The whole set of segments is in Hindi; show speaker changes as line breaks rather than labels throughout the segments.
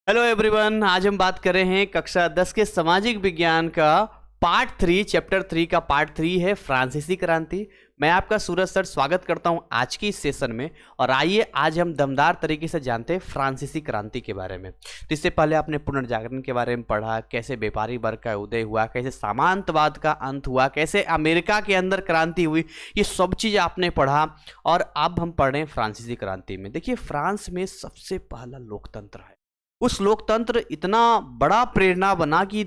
हेलो एवरीवन, आज हम बात कर रहे हैं कक्षा 10 के सामाजिक विज्ञान का पार्ट 3 चैप्टर 3 का पार्ट 3 है फ्रांसीसी क्रांति। मैं आपका सूरज सर स्वागत करता हूं आज की इस सेशन में। और आइए आज हम दमदार तरीके से जानते हैं फ्रांसीसी क्रांति के बारे में। तो इससे पहले आपने पुनर्जागरण के बारे में पढ़ा, कैसे व्यापारी वर्ग का उदय हुआ, कैसे सामंतवाद का अंत हुआ, कैसे अमेरिका के अंदर क्रांति हुई, ये सब चीज़ आपने पढ़ा। और अब हम पढ़ रहे हैं फ्रांसीसी क्रांति में। देखिए, फ्रांस में सबसे पहला लोकतंत्र है। उस लोकतंत्र इतना बड़ा प्रेरणा बना कि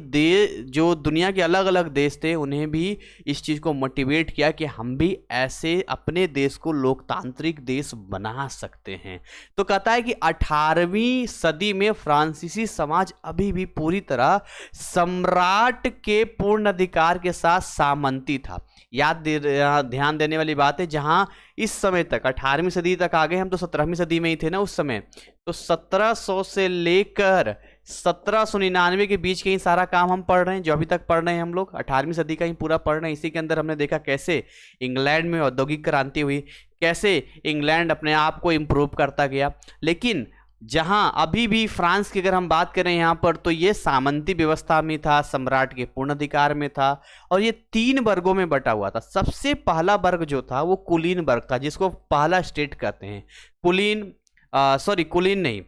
जो दुनिया के अलग अलग देश थे उन्हें भी इस चीज़ को मोटिवेट किया कि हम भी ऐसे अपने देश को लोकतांत्रिक देश बना सकते हैं। तो कहता है कि 18वीं सदी में फ्रांसीसी समाज अभी भी पूरी तरह सम्राट के पूर्ण अधिकार के साथ सामंती था। ध्यान देने वाली बात है, जहाँ इस समय तक 18वीं सदी तक आ गए हम, तो 17वीं सदी में ही थे ना उस समय। तो 1700 से लेकर 1799 के बीच के ही सारा काम हम पढ़ रहे हैं, जो अभी तक पढ़ रहे हैं हम लोग 18वीं सदी का ही पूरा पढ़ रहे हैं। इसी के अंदर हमने देखा कैसे इंग्लैंड में औद्योगिक क्रांति हुई, कैसे इंग्लैंड अपने आप को इम्प्रूव करता गया। लेकिन जहां अभी भी फ्रांस की अगर हम बात करें यहाँ पर, तो ये सामंती व्यवस्था में था, सम्राट के पूर्ण अधिकार में था, और ये 3 वर्गों में बटा हुआ था। सबसे पहला वर्ग जो था वो कुलीन वर्ग था, जिसको पहला स्टेट कहते हैं। कुलीन नहीं,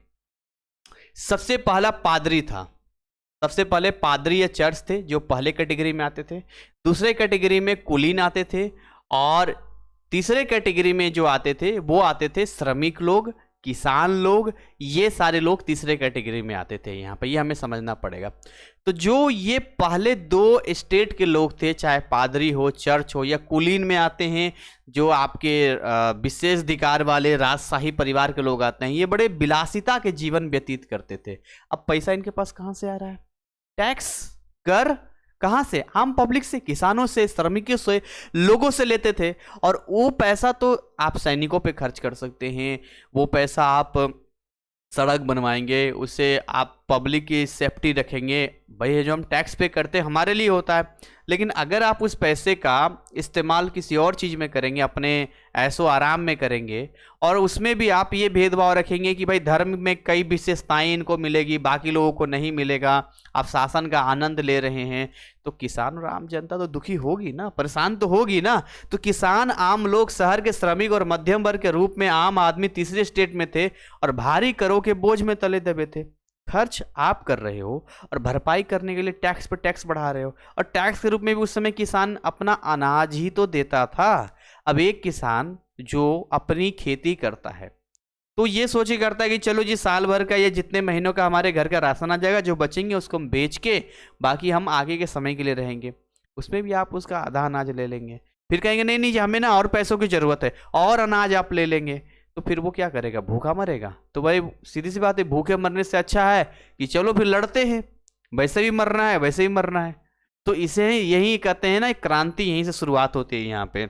सबसे पहला पादरी था। सबसे पहले पादरी या चर्च थे जो पहले कैटेगरी में आते थे। दूसरे कैटेगरी में कुलीन आते थे, और तीसरे कैटेगरी में जो आते थे वो आते थे श्रमिक लोग, किसान लोग। ये सारे लोग तीसरे कैटेगरी में आते थे। यहाँ पे ये हमें समझना पड़ेगा। तो जो ये पहले 2 स्टेट के लोग थे, चाहे पादरी हो, चर्च हो, या कुलीन में आते हैं जो आपके विशेष अधिकार वाले राजशाही परिवार के लोग आते हैं, ये बड़े विलासिता के जीवन व्यतीत करते थे। अब पैसा इनके पास कहाँ से आ रहा है? टैक्स, कर, कहाँ से? आम पब्लिक से, किसानों से, श्रमिकों से, लोगों से लेते थे। और वो पैसा तो आप सैनिकों पे खर्च कर सकते हैं, वो पैसा आप सड़क बनवाएंगे, उससे आप पब्लिक की सेफ्टी रखेंगे। भाई ये जो हम टैक्स पे करते हैं हमारे लिए होता है। लेकिन अगर आप उस पैसे का इस्तेमाल किसी और चीज़ में करेंगे, अपने ऐशो आराम में करेंगे, और उसमें भी आप ये भेदभाव रखेंगे कि भाई धर्म में कई विशेषताएं इनको मिलेगी, बाकी लोगों को नहीं मिलेगा, आप शासन का आनंद ले रहे हैं, तो किसान और आम जनता तो दुखी होगी ना, परेशान तो होगी ना। तो किसान, आम लोग, शहर के श्रमिक और मध्यम वर्ग के रूप में आम आदमी तीसरे स्टेट में थे और भारी करों के बोझ में तले दबे थे। खर्च आप कर रहे हो और भरपाई करने के लिए टैक्स पर टैक्स बढ़ा रहे हो, और टैक्स के रूप में भी उस समय किसान अपना अनाज ही तो देता था। अब एक किसान जो अपनी खेती करता है तो ये सोच ही करता है कि चलो जी, साल भर का ये जितने महीनों का हमारे घर का राशन आ जाएगा, जो बचेंगे उसको हम बेच के बाकी हम आगे के समय के लिए रहेंगे। उसमें भी आप उसका आधा अनाज ले लेंगे, फिर कहेंगे नहीं नहीं जी, हमें ना और पैसों की जरूरत है, और अनाज आप ले लेंगे। तो फिर वो क्या करेगा? भूखा मरेगा। तो भाई सीधी सी बात है, भूखे मरने से अच्छा है कि चलो फिर लड़ते हैं, वैसे भी मरना है, वैसे ही मरना है। तो इसे यही कहते हैं ना, क्रांति यहीं से शुरुआत होती है यहाँ पे।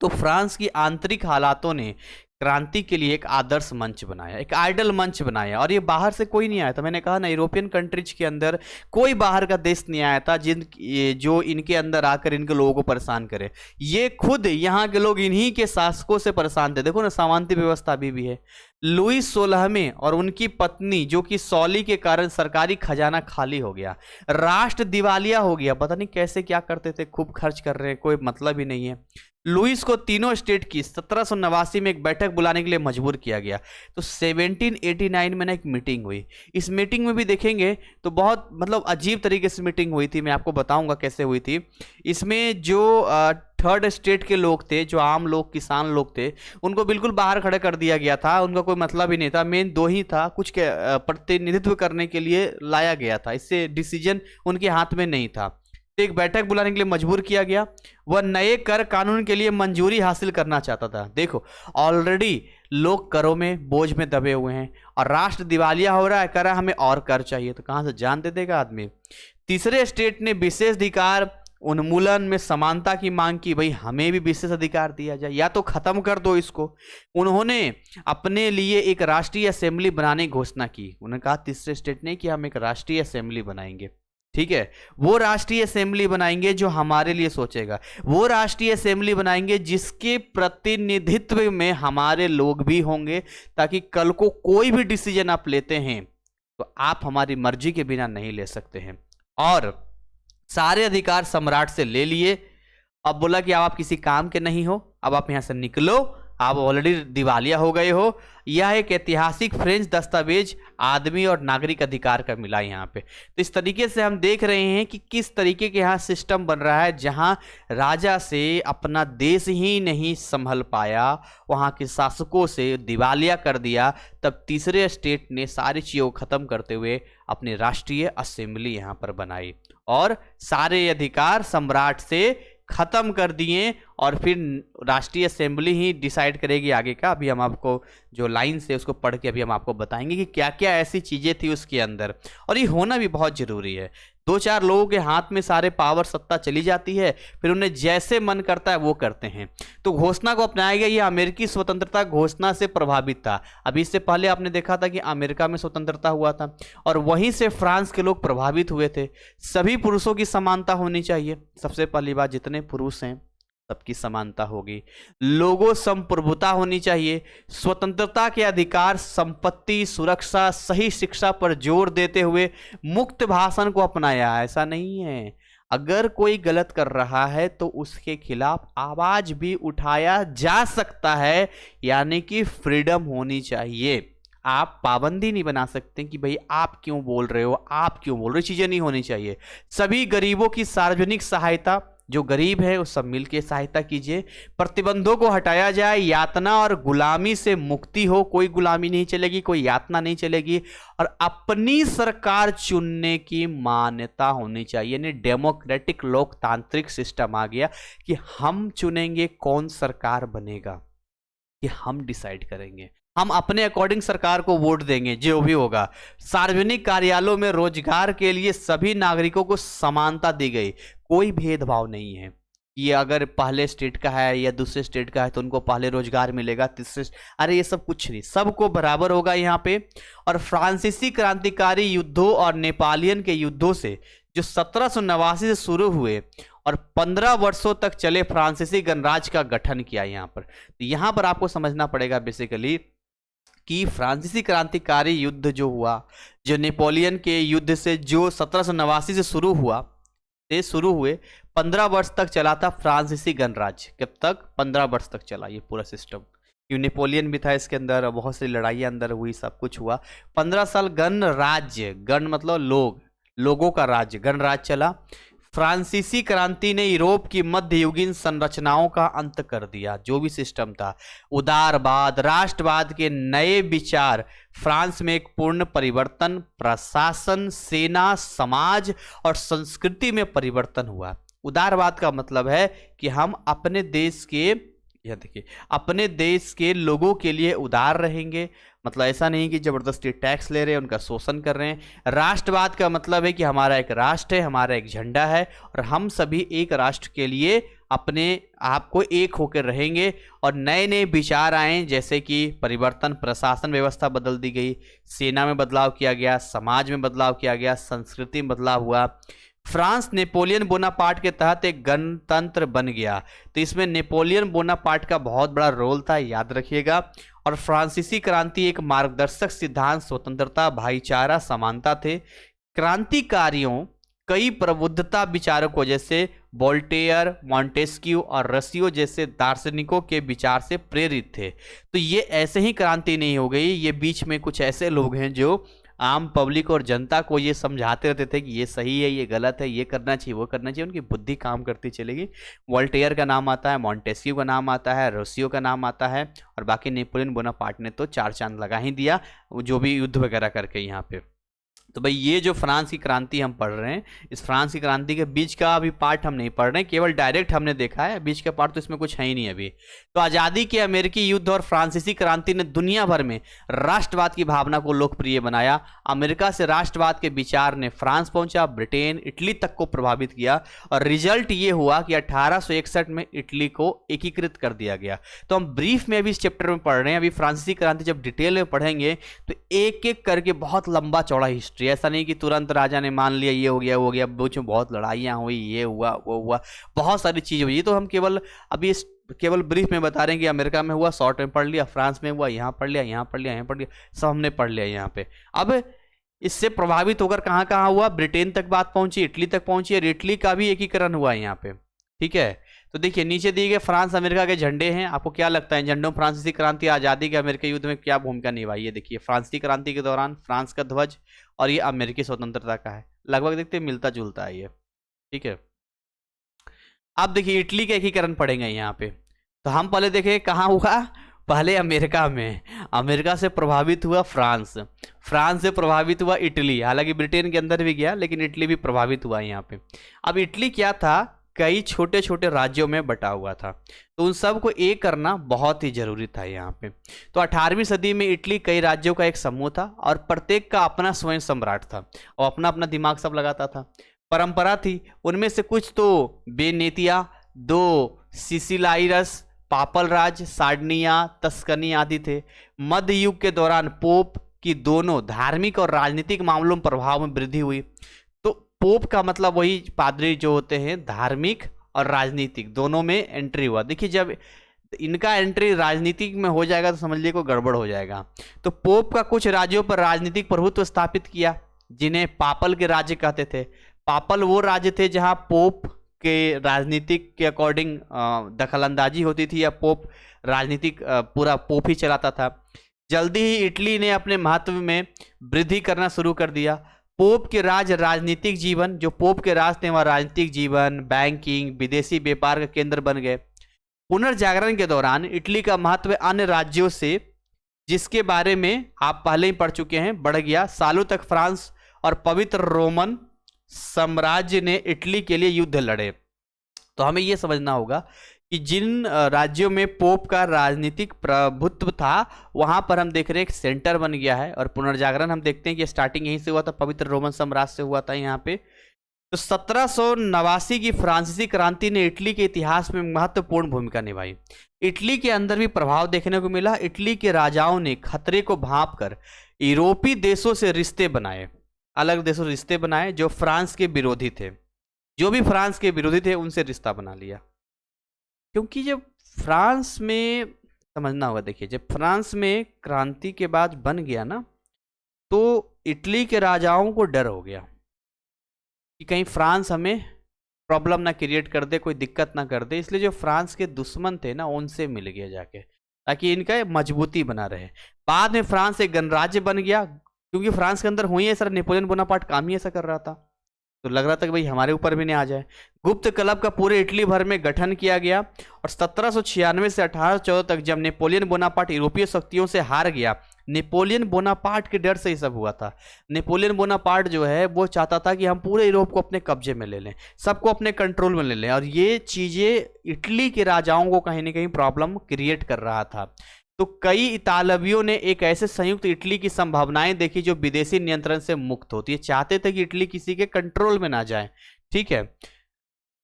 तो फ्रांस की आंतरिक हालातों ने क्रांति के लिए एक आदर्श मंच बनाया, एक आइडल मंच बनाया। और ये बाहर से कोई नहीं आया था। मैंने कहा ना, यूरोपियन कंट्रीज के अंदर कोई बाहर का देश नहीं आया था जो इनके अंदर आकर इनके लोगों को परेशान करे। ये खुद यहाँ के लोग इन्हीं के शासकों से परेशान थे। देखो ना, सामंती व्यवस्था अभी भी है। लुई 16वें और उनकी पत्नी, जो कि सौली के कारण सरकारी खजाना खाली हो गया, राष्ट्र दिवालिया हो गया। पता नहीं कैसे क्या करते थे, खूब खर्च कर रहे हैं, कोई मतलब ही नहीं है। लुइस को तीनों स्टेट की 1789 में एक बैठक बुलाने के लिए मजबूर किया गया। तो 1789 में ना एक मीटिंग हुई। इस मीटिंग में भी देखेंगे तो बहुत मतलब अजीब तरीके से मीटिंग हुई थी। मैं आपको बताऊंगा कैसे हुई थी। इसमें जो थर्ड स्टेट के लोग थे, जो आम लोग, किसान लोग थे, उनको बिल्कुल बाहर खड़ा कर दिया गया था। उनका कोई मतलब ही नहीं था। मेन 2 ही था, कुछ के प्रतिनिधित्व करने के लिए लाया गया था। इससे डिसीजन उनके हाथ में नहीं था। एक बैठक बुलाने के लिए मजबूर किया गया। वह नए कर कानून के लिए मंजूरी हासिल करना चाहता था। देखो, ऑलरेडी लोग करों में, बोझ में दबे हुए हैं, और राष्ट्र दिवालिया हो रहा है, कह रहा है हमें और कर चाहिए, तो कहां से जान दे देगा आदमी। तीसरे स्टेट ने विशेष अधिकार उन्मूलन में समानता की मांग की। भाई हमें भी विशेष अधिकार दिया जाए, या तो खत्म कर दो इसको। उन्होंने अपने लिए एक राष्ट्रीय असेंबली बनाने की घोषणा की। उन्होंने कहा, तीसरे स्टेट ने, कि हम एक राष्ट्रीय असेंबली बनाएंगे। ठीक है, वो राष्ट्रीय असेंबली बनाएंगे जो हमारे लिए सोचेगा। वो राष्ट्रीय असेंबली बनाएंगे जिसके प्रतिनिधित्व में हमारे लोग भी होंगे, ताकि कल को कोई भी डिसीजन आप लेते हैं तो आप हमारी मर्जी के बिना नहीं ले सकते हैं। और सारे अधिकार सम्राट से ले लिए। अब बोला कि अब आप किसी काम के नहीं हो, अब आप यहां से निकलो, आप ऑलरेडी दिवालिया हो गए हो। यह एक ऐतिहासिक फ्रेंच दस्तावेज आदमी और नागरिक अधिकार का मिला यहाँ पे। तो इस तरीके से हम देख रहे हैं कि किस तरीके के यहाँ सिस्टम बन रहा है, जहाँ राजा से अपना देश ही नहीं संभल पाया, वहाँ के शासकों से दिवालिया कर दिया, तब तीसरे स्टेट ने सारी चीज़ों को ख़त्म करते हुए अपनी राष्ट्रीय असेंबली यहाँ पर बनाई और सारे अधिकार सम्राट से खत्म कर दिए। और फिर राष्ट्रीय असेंबली ही डिसाइड करेगी आगे का। अभी हम आपको जो लाइन्स है उसको पढ़ के अभी हम आपको बताएंगे कि क्या क्या ऐसी चीज़ें थी उसके अंदर, और ये होना भी बहुत ज़रूरी है। 2-4 लोगों के हाथ में सारे पावर सत्ता चली जाती है, फिर उन्हें जैसे मन करता है वो करते हैं। तो घोषणा को अपनाया गया, ये अमेरिकी स्वतंत्रता घोषणा से प्रभावित था। अभी इससे पहले आपने देखा था कि अमेरिका में स्वतंत्रता हुआ था और वहीं से फ्रांस के लोग प्रभावित हुए थे। सभी पुरुषों की समानता होनी चाहिए, सबसे पहली बात, जितने पुरुष हैं सबकी समानता होगी। लोगों संप्रभुता होनी चाहिए, स्वतंत्रता के अधिकार, संपत्ति, सुरक्षा, सही शिक्षा पर जोर देते हुए मुक्त भाषण को अपनाया। ऐसा नहीं है, अगर कोई गलत कर रहा है तो उसके खिलाफ आवाज भी उठाया जा सकता है, यानी कि फ्रीडम होनी चाहिए। आप पाबंदी नहीं बना सकते कि भाई आप क्यों बोल रहे हो, आप क्यों बोल रहे हो, चीजें नहीं होनी चाहिए। सभी गरीबों की सार्वजनिक सहायता, जो गरीब है वो सब मिलकर सहायता कीजिए। प्रतिबंधों को हटाया जाए, यातना और गुलामी से मुक्ति हो, कोई गुलामी नहीं चलेगी, कोई यातना नहीं चलेगी, और अपनी सरकार चुनने की मान्यता होनी चाहिए। यानी डेमोक्रेटिक लोकतांत्रिक सिस्टम आ गया कि हम चुनेंगे कौन सरकार बनेगा, कि हम डिसाइड करेंगे, हम अपने अकॉर्डिंग सरकार को वोट देंगे जो भी होगा। सार्वजनिक कार्यालयों में रोजगार के लिए सभी नागरिकों को समानता दी गई, कोई भेदभाव नहीं है। ये अगर पहले स्टेट का है या दूसरे स्टेट का है तो उनको पहले रोजगार मिलेगा, तीसरे, अरे ये सब कुछ नहीं, सबको बराबर होगा यहाँ पे। और फ्रांसीसी क्रांतिकारी युद्धों और नेपालियन के युद्धों से जो 1789 से शुरू हुए और 15 वर्षों तक चले फ्रांसीसी गणराज्य का गठन किया यहाँ पर। तो यहाँ पर आपको समझना पड़ेगा बेसिकली कि फ्रांसीसी क्रांतिकारी युद्ध जो हुआ, जो नेपोलियन के युद्ध से जो 1789 से शुरू हुए 15 वर्ष तक चला था फ्रांसीसी गणराज्य। कब तक? 15 वर्ष तक चला ये पूरा सिस्टम, क्योंकि नेपोलियन भी था इसके अंदर, बहुत सी लड़ाइयाँ अंदर हुई, सब कुछ हुआ। 15 साल गणराज्य, गण मतलब लोग, लोगों का राज्य, गणराज्य चला। फ्रांसीसी क्रांति ने यूरोप की मध्ययुगीन संरचनाओं का अंत कर दिया। जो भी सिस्टम था, उदारवाद, राष्ट्रवाद के नए विचार, फ्रांस में एक पूर्ण परिवर्तन, प्रशासन, सेना, समाज और संस्कृति में परिवर्तन हुआ। उदारवाद का मतलब है कि हम अपने देश के, यह देखिए, अपने देश के लोगों के लिए उदार रहेंगे। मतलब ऐसा नहीं कि जबरदस्ती टैक्स ले रहे हैं, उनका शोषण कर रहे हैं। राष्ट्रवाद का मतलब है कि हमारा एक राष्ट्र है, हमारा एक झंडा है और हम सभी एक राष्ट्र के लिए अपने आप को एक होकर रहेंगे। और नए नए विचार आए, जैसे कि परिवर्तन, प्रशासन व्यवस्था बदल दी गई, सेना में बदलाव किया गया, समाज में बदलाव किया गया, संस्कृति में बदलाव हुआ। फ्रांस नेपोलियन बोनापार्ट के तहत एक गणतंत्र बन गया। तो इसमें नेपोलियन बोनापार्ट का बहुत बड़ा रोल था, याद रखिएगा। और फ्रांसीसी क्रांति एक मार्गदर्शक सिद्धांत स्वतंत्रता, भाईचारा, समानता थे। क्रांतिकारियों कई प्रबुद्धता विचारकों जैसे वोल्टेयर, मॉन्टेस्क्यू और रसियो जैसे दार्शनिकों के विचार से प्रेरित थे। तो ये ऐसे ही क्रांति नहीं हो गई, ये बीच में कुछ ऐसे लोग हैं जो आम पब्लिक और जनता को ये समझाते रहते थे कि ये सही है, ये गलत है, ये करना चाहिए, वो करना चाहिए। उनकी बुद्धि काम करती चलेगी। वोल्टेयर का नाम आता है, मॉन्टेस्क्यू का नाम आता है, रसियो का नाम आता है, और बाकी नेपोलियन बोनापार्ट ने तो 4 चांद लगा ही दिया, जो भी युद्ध वगैरह करके यहाँ पे। तो भाई ये जो फ्रांस की क्रांति हम पढ़ रहे हैं, इस फ्रांस की क्रांति के बीच का अभी पार्ट हम नहीं पढ़ रहे हैं, केवल डायरेक्ट हमने देखा है, बीच का पार्ट तो इसमें कुछ है ही नहीं अभी। तो आज़ादी के अमेरिकी युद्ध और फ्रांसीसी क्रांति ने दुनिया भर में राष्ट्रवाद की भावना को लोकप्रिय बनाया। अमेरिका से राष्ट्रवाद के विचार ने फ्रांस पहुंचा, ब्रिटेन, इटली तक को प्रभावित किया, और रिजल्ट ये हुआ कि 1861 में इटली को एकीकृत कर दिया गया। तो हम ब्रीफ में अभी इस चैप्टर में पढ़ रहे हैं। अभी फ्रांसीसी क्रांति जब डिटेल में पढ़ेंगे तो एक एक करके बहुत लंबा चौड़ा हिस्ट्री, ऐसा नहीं कि तुरंत राजा ने मान लिया ये हो गया वो हो गया, बीच में बहुत लड़ाइयाँ हुई, ये हुआ वो हुआ, बहुत सारी चीज़ हुई। तो हम केवल अभी केवल ब्रीफ में बता रहे हैं कि अमेरिका में हुआ, शॉर्ट में पढ़ लिया, फ्रांस में हुआ, यहाँ पढ़ लिया, यहाँ पढ़ लिया, यहाँ पढ़ लिया, सब हमने पढ़ लिया यहाँ पे। अब इससे प्रभावित होकर कहाँ कहाँ हुआ, ब्रिटेन तक बात पहुंची, इटली तक पहुंची, और इटली का भी एकीकरण हुआ है यहाँ पे। ठीक है, तो देखिए नीचे दिए गए फ्रांस अमेरिका के झंडे हैं। आपको क्या लगता है झंडों फ्रांसीसी क्रांति आज़ादी के अमेरिकी युद्ध में क्या भूमिका निभाई? ये देखिए फ्रांसीसी क्रांति के दौरान फ्रांस का ध्वज, और ये अमेरिकी स्वतंत्रता का है, लगभग देखते मिलता जुलता है ये। ठीक है, अब देखिए इटली का एकीकरण पढ़ेंगे यहाँ पे। तो हम पहले देखें कहाँ हुआ, पहले अमेरिका में। अमेरिका से प्रभावित हुआ फ्रांस, फ्रांस से प्रभावित हुआ इटली, हालांकि ब्रिटेन के अंदर भी गया लेकिन इटली भी प्रभावित हुआ यहाँ पे। अब इटली क्या था, कई छोटे छोटे राज्यों में बटा हुआ था, तो उन सब को एक करना बहुत ही जरूरी था यहाँ पे। तो 18वीं सदी में इटली कई राज्यों का एक समूह था और प्रत्येक का अपना स्वयं सम्राट था और अपना अपना दिमाग सब लगाता था। परंपरा थी, उनमें से कुछ तो बेनेतिया, दो सिसिलाइरस, पापल राज, सार्डिनिया, तस्कनी आदि थे। मध्य युग के दौरान पोप की दोनों धार्मिक और राजनीतिक मामलों में प्रभाव में वृद्धि हुई। तो पोप का मतलब वही पादरी जो होते हैं, धार्मिक और राजनीतिक दोनों में एंट्री हुआ। देखिए जब इनका एंट्री राजनीतिक में हो जाएगा तो समझ लीजिए कोई गड़बड़ हो जाएगा। तो पोप का कुछ राज्यों पर राजनीतिक प्रभुत्व स्थापित किया, जिन्हें पापल के राज्य कहते थे। पापल वो राज्य थे जहां पोप के राजनीतिक के अकॉर्डिंग दखलंदाजी होती थी, या पोप राजनीतिक पूरा पोप ही चलाता था। जल्दी ही इटली ने अपने महत्व में वृद्धि करना शुरू कर दिया। पोप के राजनीतिक जीवन, जो पोप के राज थे वह राजनीतिक जीवन, बैंकिंग, विदेशी व्यापार का केंद्र बन गए। पुनर्जागरण के दौरान इटली का महत्व अन्य राज्यों से, जिसके बारे में आप पहले ही पढ़ चुके हैं, बढ़ गया। सालों तक फ्रांस और पवित्र रोमन साम्राज्य ने इटली के लिए युद्ध लड़े। तो हमें यह समझना होगा कि जिन राज्यों में पोप का राजनीतिक प्रभुत्व था वहां पर हम देख रहे हैं एक सेंटर बन गया है। और पुनर्जागरण हम देखते हैं कि स्टार्टिंग यहीं से हुआ था, पवित्र रोमन साम्राज्य से हुआ था यहाँ पे। तो 1789 की फ्रांसीसी क्रांति ने इटली के इतिहास में महत्वपूर्ण भूमिका निभाई। इटली के अंदर भी प्रभाव देखने को मिला। इटली के राजाओं ने खतरे को भांपकर यूरोपीय देशों से रिश्ते बनाए, अलग देशों से रिश्ते बनाए जो फ्रांस के विरोधी थे। जो भी फ्रांस के विरोधी थे उनसे रिश्ता बना लिया, क्योंकि जब फ्रांस में, समझना होगा, देखिए जब फ्रांस में क्रांति के बाद बन गया ना, तो इटली के राजाओं को डर हो गया कि कहीं फ्रांस हमें प्रॉब्लम ना क्रिएट कर दे, कोई दिक्कत ना कर दे। इसलिए जो फ्रांस के दुश्मन थे ना उनसे मिल गया जाके, ताकि इनका मजबूती बना रहे। बाद में फ्रांस एक गणराज्य बन गया, क्योंकि फ्रांस के अंदर हुई है सर, नेपोलियन बोनापार्ट काम ही ऐसा कर रहा था, तो लग रहा था कि भाई हमारे ऊपर भी नहीं आ जाए। गुप्त क्लब का पूरे इटली भर में गठन किया गया और 1796 से 1814 तक जब नेपोलियन बोनापार्ट यूरोपीय शक्तियों से हार गया, नेपोलियन बोनापार्ट के डर से ही सब हुआ था। नेपोलियन बोनापार्ट जो है वो चाहता था कि हम पूरे यूरोप को अपने कब्जे में ले लें, सबको अपने कंट्रोल में ले लें, और ये चीजें इटली के राजाओं को कहीं ना कहीं प्रॉब्लम क्रिएट कर रहा था। तो कई इतालवियों ने एक ऐसे संयुक्त इटली की संभावनाएं देखी जो विदेशी नियंत्रण से मुक्त होती है। चाहते थे कि इटली किसी के कंट्रोल में ना जाए। ठीक है,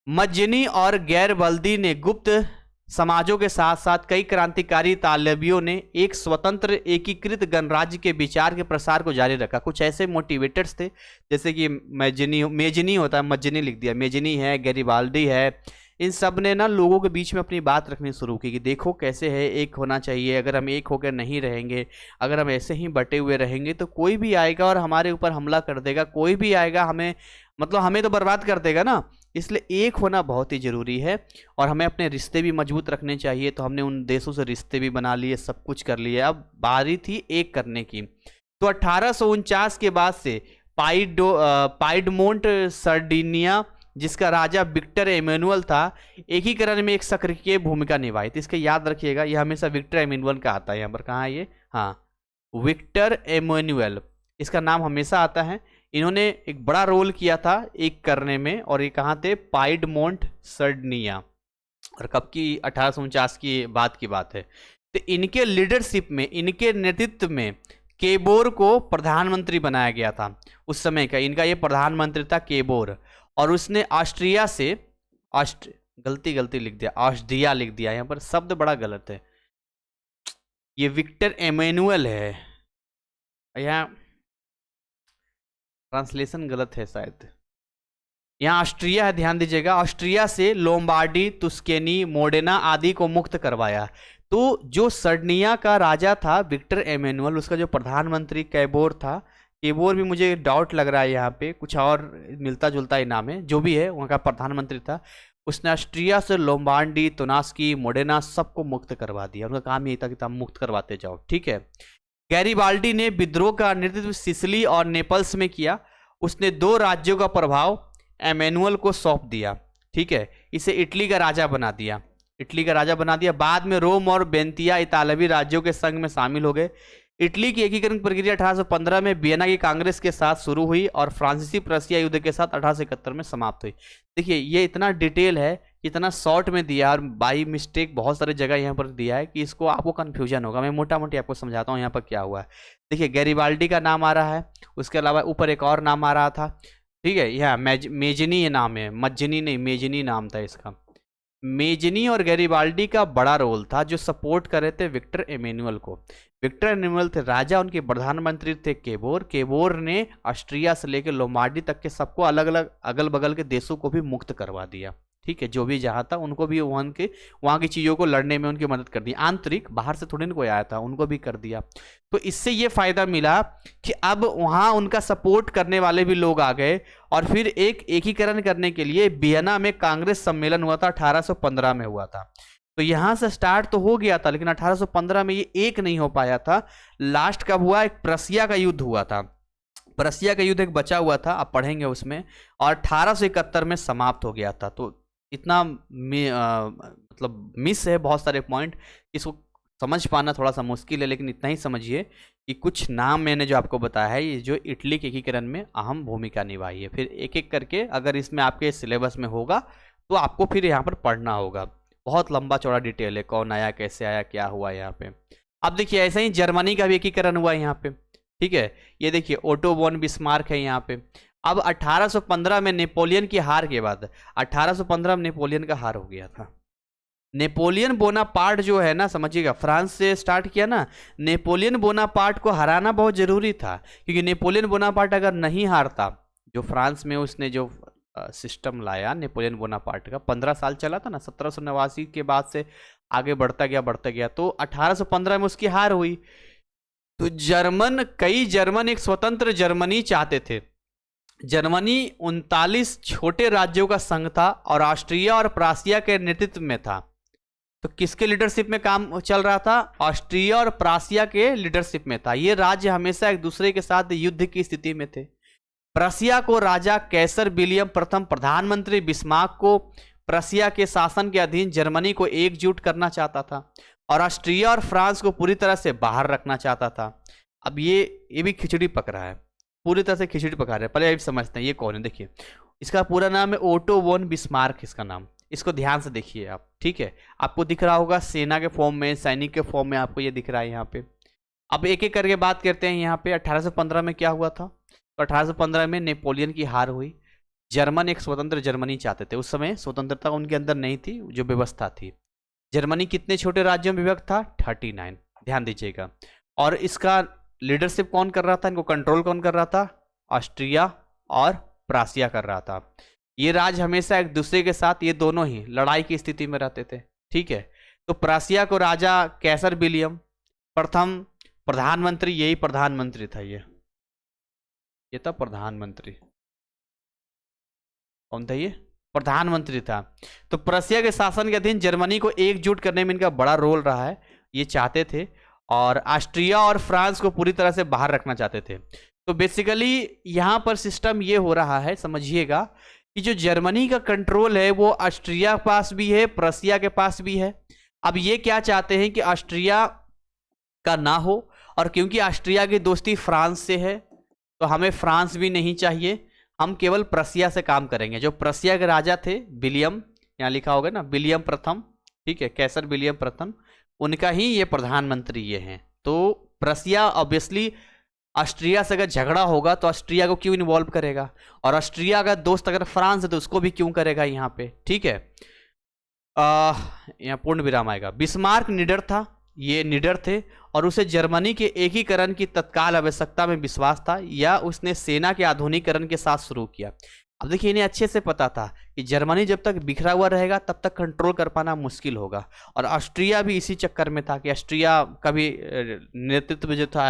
मज्जिनी और गैरबल्दी ने गुप्त समाजों के साथ साथ कई क्रांतिकारी इतालवियों ने एक स्वतंत्र एकीकृत गणराज्य के विचार के प्रसार को जारी रखा। कुछ ऐसे मोटिवेटर्स थे जैसे कि मेजनी होता है, मज्जिनी लिख दिया, मेजनी है, गैरिबाल्डी है, इन सब ने ना लोगों के बीच में अपनी बात रखनी शुरू की कि देखो कैसे है, एक होना चाहिए। अगर हम एक होकर नहीं रहेंगे, अगर हम ऐसे ही बटे हुए रहेंगे तो कोई भी आएगा और हमारे ऊपर हमला कर देगा, कोई भी आएगा हमें, मतलब हमें तो बर्बाद कर देगा ना। इसलिए एक होना बहुत ही ज़रूरी है और हमें अपने रिश्ते भी मजबूत रखने चाहिए। तो हमने उन देशों से रिश्ते भी बना लिए, सब कुछ कर लिए, अब बारी थी एक करने की। तो 1849 के बाद से पाइडमोंट सर्डिनिया, जिसका राजा विक्टर एमेनुअल था, एकीकरण में एक सक्रिय भूमिका निभाई। तो इसके याद रखिएगा, ये हमेशा विक्टर एमेनुअल का आता है। यहाँ पर कहाँ है ये, हाँ, विक्टर एमेनुअल, इसका नाम हमेशा आता है। इन्होंने एक बड़ा रोल किया था एक करने में, और ये कहाँ थे, पाइडमोंट सर्डिनिया, और कब की, 1849 की बात है। तो इनके लीडरशिप में, इनके नेतृत्व में केबोर को प्रधानमंत्री बनाया गया था उस समय का। इनका ये प्रधानमंत्री था केबोर, और उसने ऑस्ट्रिया से, गलती लिख दिया, ऑस्ट्रिया लिख दिया, यहाँ पर शब्द बड़ा गलत है, ये विक्टर एमेनुअल है, यहाँ ट्रांसलेशन गलत है शायद, यहाँ ऑस्ट्रिया है, ध्यान दीजिएगा। ऑस्ट्रिया से लोम्बार्डी, तुस्केनी, मोडेना आदि को मुक्त करवाया। तो जो सर्डिनिया का राजा था विक्टर एमेनुअल, उसका जो प्रधानमंत्री कैबोर था, केबोर भी मुझे डाउट लग रहा है, यहाँ पे कुछ और मिलता जुलता ही नाम है, जो भी है वहाँ का प्रधानमंत्री था। उसने ऑस्ट्रिया से लोम्बार्डी, तुनास्की, मोडेना सबको मुक्त करवा दिया। उनका काम यही था कि तुम मुक्त करवाते जाओ, ठीक है। गैरीबाल्डी ने विद्रोह का नेतृत्व सिसिली और नेपल्स में किया। उसने 2 राज्यों का प्रभाव एमेनुअल को सौंप दिया, ठीक है। इसे इटली का राजा बना दिया, इटली का राजा बना दिया। बाद में रोम और बेंतिया इतालवी राज्यों के संघ में शामिल हो गए। इटली की एकीकरण प्रक्रिया 1815 में वियना की कांग्रेस के साथ शुरू हुई और फ्रांसीसी प्रशिया युद्ध के साथ 1871 में समाप्त हुई। देखिए ये इतना डिटेल है, इतना शॉर्ट में दिया और बाई मिस्टेक बहुत सारी जगह यहाँ पर दिया है कि इसको आपको कन्फ्यूजन होगा। मैं मोटा मोटी आपको समझाता हूँ यहाँ पर क्या हुआ है। देखिए गैरीबाल्डी का नाम आ रहा है, उसके अलावा ऊपर एक और नाम आ रहा था, ठीक है। यहाँ मेजनी ये नाम है, मज्जनी नहीं, मेजनी नाम था इसका। मेजनी और गैरीबाल्डी का बड़ा रोल था, जो सपोर्ट कर रहे थे विक्टर एमेनुअल को। विक्टर एमेनुअल थे राजा, उनके प्रधानमंत्री थे केबोर। केबोर ने ऑस्ट्रिया से लेकर लोम्बार्डी तक के सबको अलग अलग अगल बगल के देशों को भी मुक्त करवा दिया, ठीक है। जो भी जहाँ था उनको भी वहाँ की चीज़ों को लड़ने में उनकी मदद कर दी। आंतरिक बाहर से थोड़ी ना कोई आया था, उनको भी कर दिया। तो इससे ये फायदा मिला कि अब वहाँ उनका सपोर्ट करने वाले भी लोग आ गए। और फिर एक एकीकरण करने के लिए वियना में कांग्रेस सम्मेलन हुआ था, 1815 में हुआ था। तो यहाँ से स्टार्ट तो हो गया था, लेकिन 1815 में ये एक नहीं हो पाया था। लास्ट कब हुआ, एक प्रशिया का युद्ध हुआ था। प्रशिया का युद्ध एक बचा हुआ था, आप पढ़ेंगे उसमें, और 1871 में समाप्त हो गया था। तो इतना मतलब मिस है बहुत सारे पॉइंट, इसको समझ पाना थोड़ा सा मुश्किल है। लेकिन इतना ही समझिए कि कुछ नाम मैंने जो आपको बताया है, ये जो इटली के एकीकरण में अहम भूमिका निभाई है। फिर एक एक करके अगर इसमें आपके सिलेबस में होगा तो आपको फिर यहाँ पर पढ़ना होगा। बहुत लंबा चौड़ा डिटेल है, कौन आया, कैसे आया, क्या हुआ यहाँ पे। अब देखिए ऐसे ही जर्मनी का भी एकीकरण हुआ यहाँ पे, ठीक है। ये देखिए ओटो वॉन बिस्मार्क है यहाँ पे। अब 1815 में नेपोलियन की हार के बाद, 1815 में नेपोलियन का हार हो गया था। नेपोलियन बोनापार्ट जो है ना, समझिएगा, फ्रांस से स्टार्ट किया ना। नेपोलियन बोनापार्ट को हराना बहुत जरूरी था, क्योंकि नेपोलियन बोनापार्ट अगर नहीं हारता, जो फ्रांस में उसने जो सिस्टम लाया नेपोलियन बोनापार्ट का, 15 साल चला था ना, 1789 के बाद से आगे बढ़ता गया। तो 1815 में उसकी हार हुई। तो कई जर्मन एक स्वतंत्र जर्मनी चाहते थे। जर्मनी 39 छोटे राज्यों का संघ था और ऑस्ट्रिया और प्राशिया के नेतृत्व में था। तो किसके लीडरशिप में काम चल रहा था, ऑस्ट्रिया और प्राशिया के लीडरशिप में था। ये राज्य हमेशा एक दूसरे के साथ युद्ध की स्थिति में थे। प्रशिया को राजा कैसर विलियम प्रथम, प्रधानमंत्री बिस्मार्क को प्रशिया के शासन के अधीन जर्मनी को एकजुट करना चाहता था और ऑस्ट्रिया और फ्रांस को पूरी तरह से बाहर रखना चाहता था। अब ये भी खिचड़ी पक रहा है, पूरी तरह से खिचड़ी पका रहे हैं। पहले अभी समझते हैं ये कौन है। देखिए इसका पूरा नाम है ओटो वॉन बिस्मार्क, इसका नाम। इसको ध्यान से देखिए आप, ठीक है। आपको दिख रहा होगा सेना के फॉर्म में, सैनिक के फॉर्म में, आपको ये दिख रहा है यहाँ पे। अब एक एक करके बात करते हैं। यहाँ पे 1815 में क्या हुआ था, तो 1815 में नेपोलियन की हार हुई। जर्मन एक स्वतंत्र जर्मनी चाहते थे। उस समय स्वतंत्रता उनके अंदर नहीं थी, जो व्यवस्था थी। जर्मनी कितने छोटे राज्यों में विभक्त था, 39, ध्यान दीजिएगा। और इसका लीडरशिप कौन कर रहा था, इनको कंट्रोल कौन कर रहा था, ऑस्ट्रिया और प्राशिया कर रहा था। ये राज्य हमेशा एक दूसरे के साथ, ये दोनों ही लड़ाई की स्थिति में रहते थे, ठीक है। तो प्राशिया को राजा कैसर विलियम प्रथम, प्रधानमंत्री, यही प्रधानमंत्री था, ये था प्रधानमंत्री। कौन था ये, प्रधानमंत्री था। तो प्रशिया के शासन के अधीन जर्मनी को एकजुट करने में इनका बड़ा रोल रहा है, ये चाहते थे। और ऑस्ट्रिया और फ्रांस को पूरी तरह से बाहर रखना चाहते थे। तो बेसिकली यहां पर सिस्टम ये हो रहा है, समझिएगा, कि जो जर्मनी का कंट्रोल है वो ऑस्ट्रिया के पास भी है, प्रशिया के पास भी है। अब ये क्या चाहते हैं कि ऑस्ट्रिया का ना हो, और क्योंकि ऑस्ट्रिया की दोस्ती फ्रांस से है तो हमें फ्रांस भी नहीं चाहिए, हम केवल प्रशिया से काम करेंगे। जो प्रशिया के राजा थे विलियम, यहाँ लिखा होगा ना, विलियम प्रथम, ठीक है, कैसर विलियम प्रथम, उनका ही ये प्रधानमंत्री ये हैं। तो प्रशिया ऑब्वियसली ऑस्ट्रिया से अगर झगड़ा होगा तो ऑस्ट्रिया को क्यों इन्वॉल्व करेगा, और ऑस्ट्रिया का दोस्त अगर फ्रांस है तो उसको भी क्यों करेगा यहाँ पे, ठीक है। यहाँ पूर्ण विराम आएगा। बिस्मार्क निडर था, ये निडर थे, और उसे जर्मनी के एकीकरण की तत्काल आवश्यकता में विश्वास था, या उसने सेना के आधुनिकीकरण के साथ शुरू किया। अब देखिए इन्हें अच्छे से पता था कि जर्मनी जब तक बिखरा हुआ रहेगा तब तक कंट्रोल कर पाना मुश्किल होगा। और ऑस्ट्रिया भी इसी चक्कर में था कि ऑस्ट्रिया का भी नेतृत्व जो था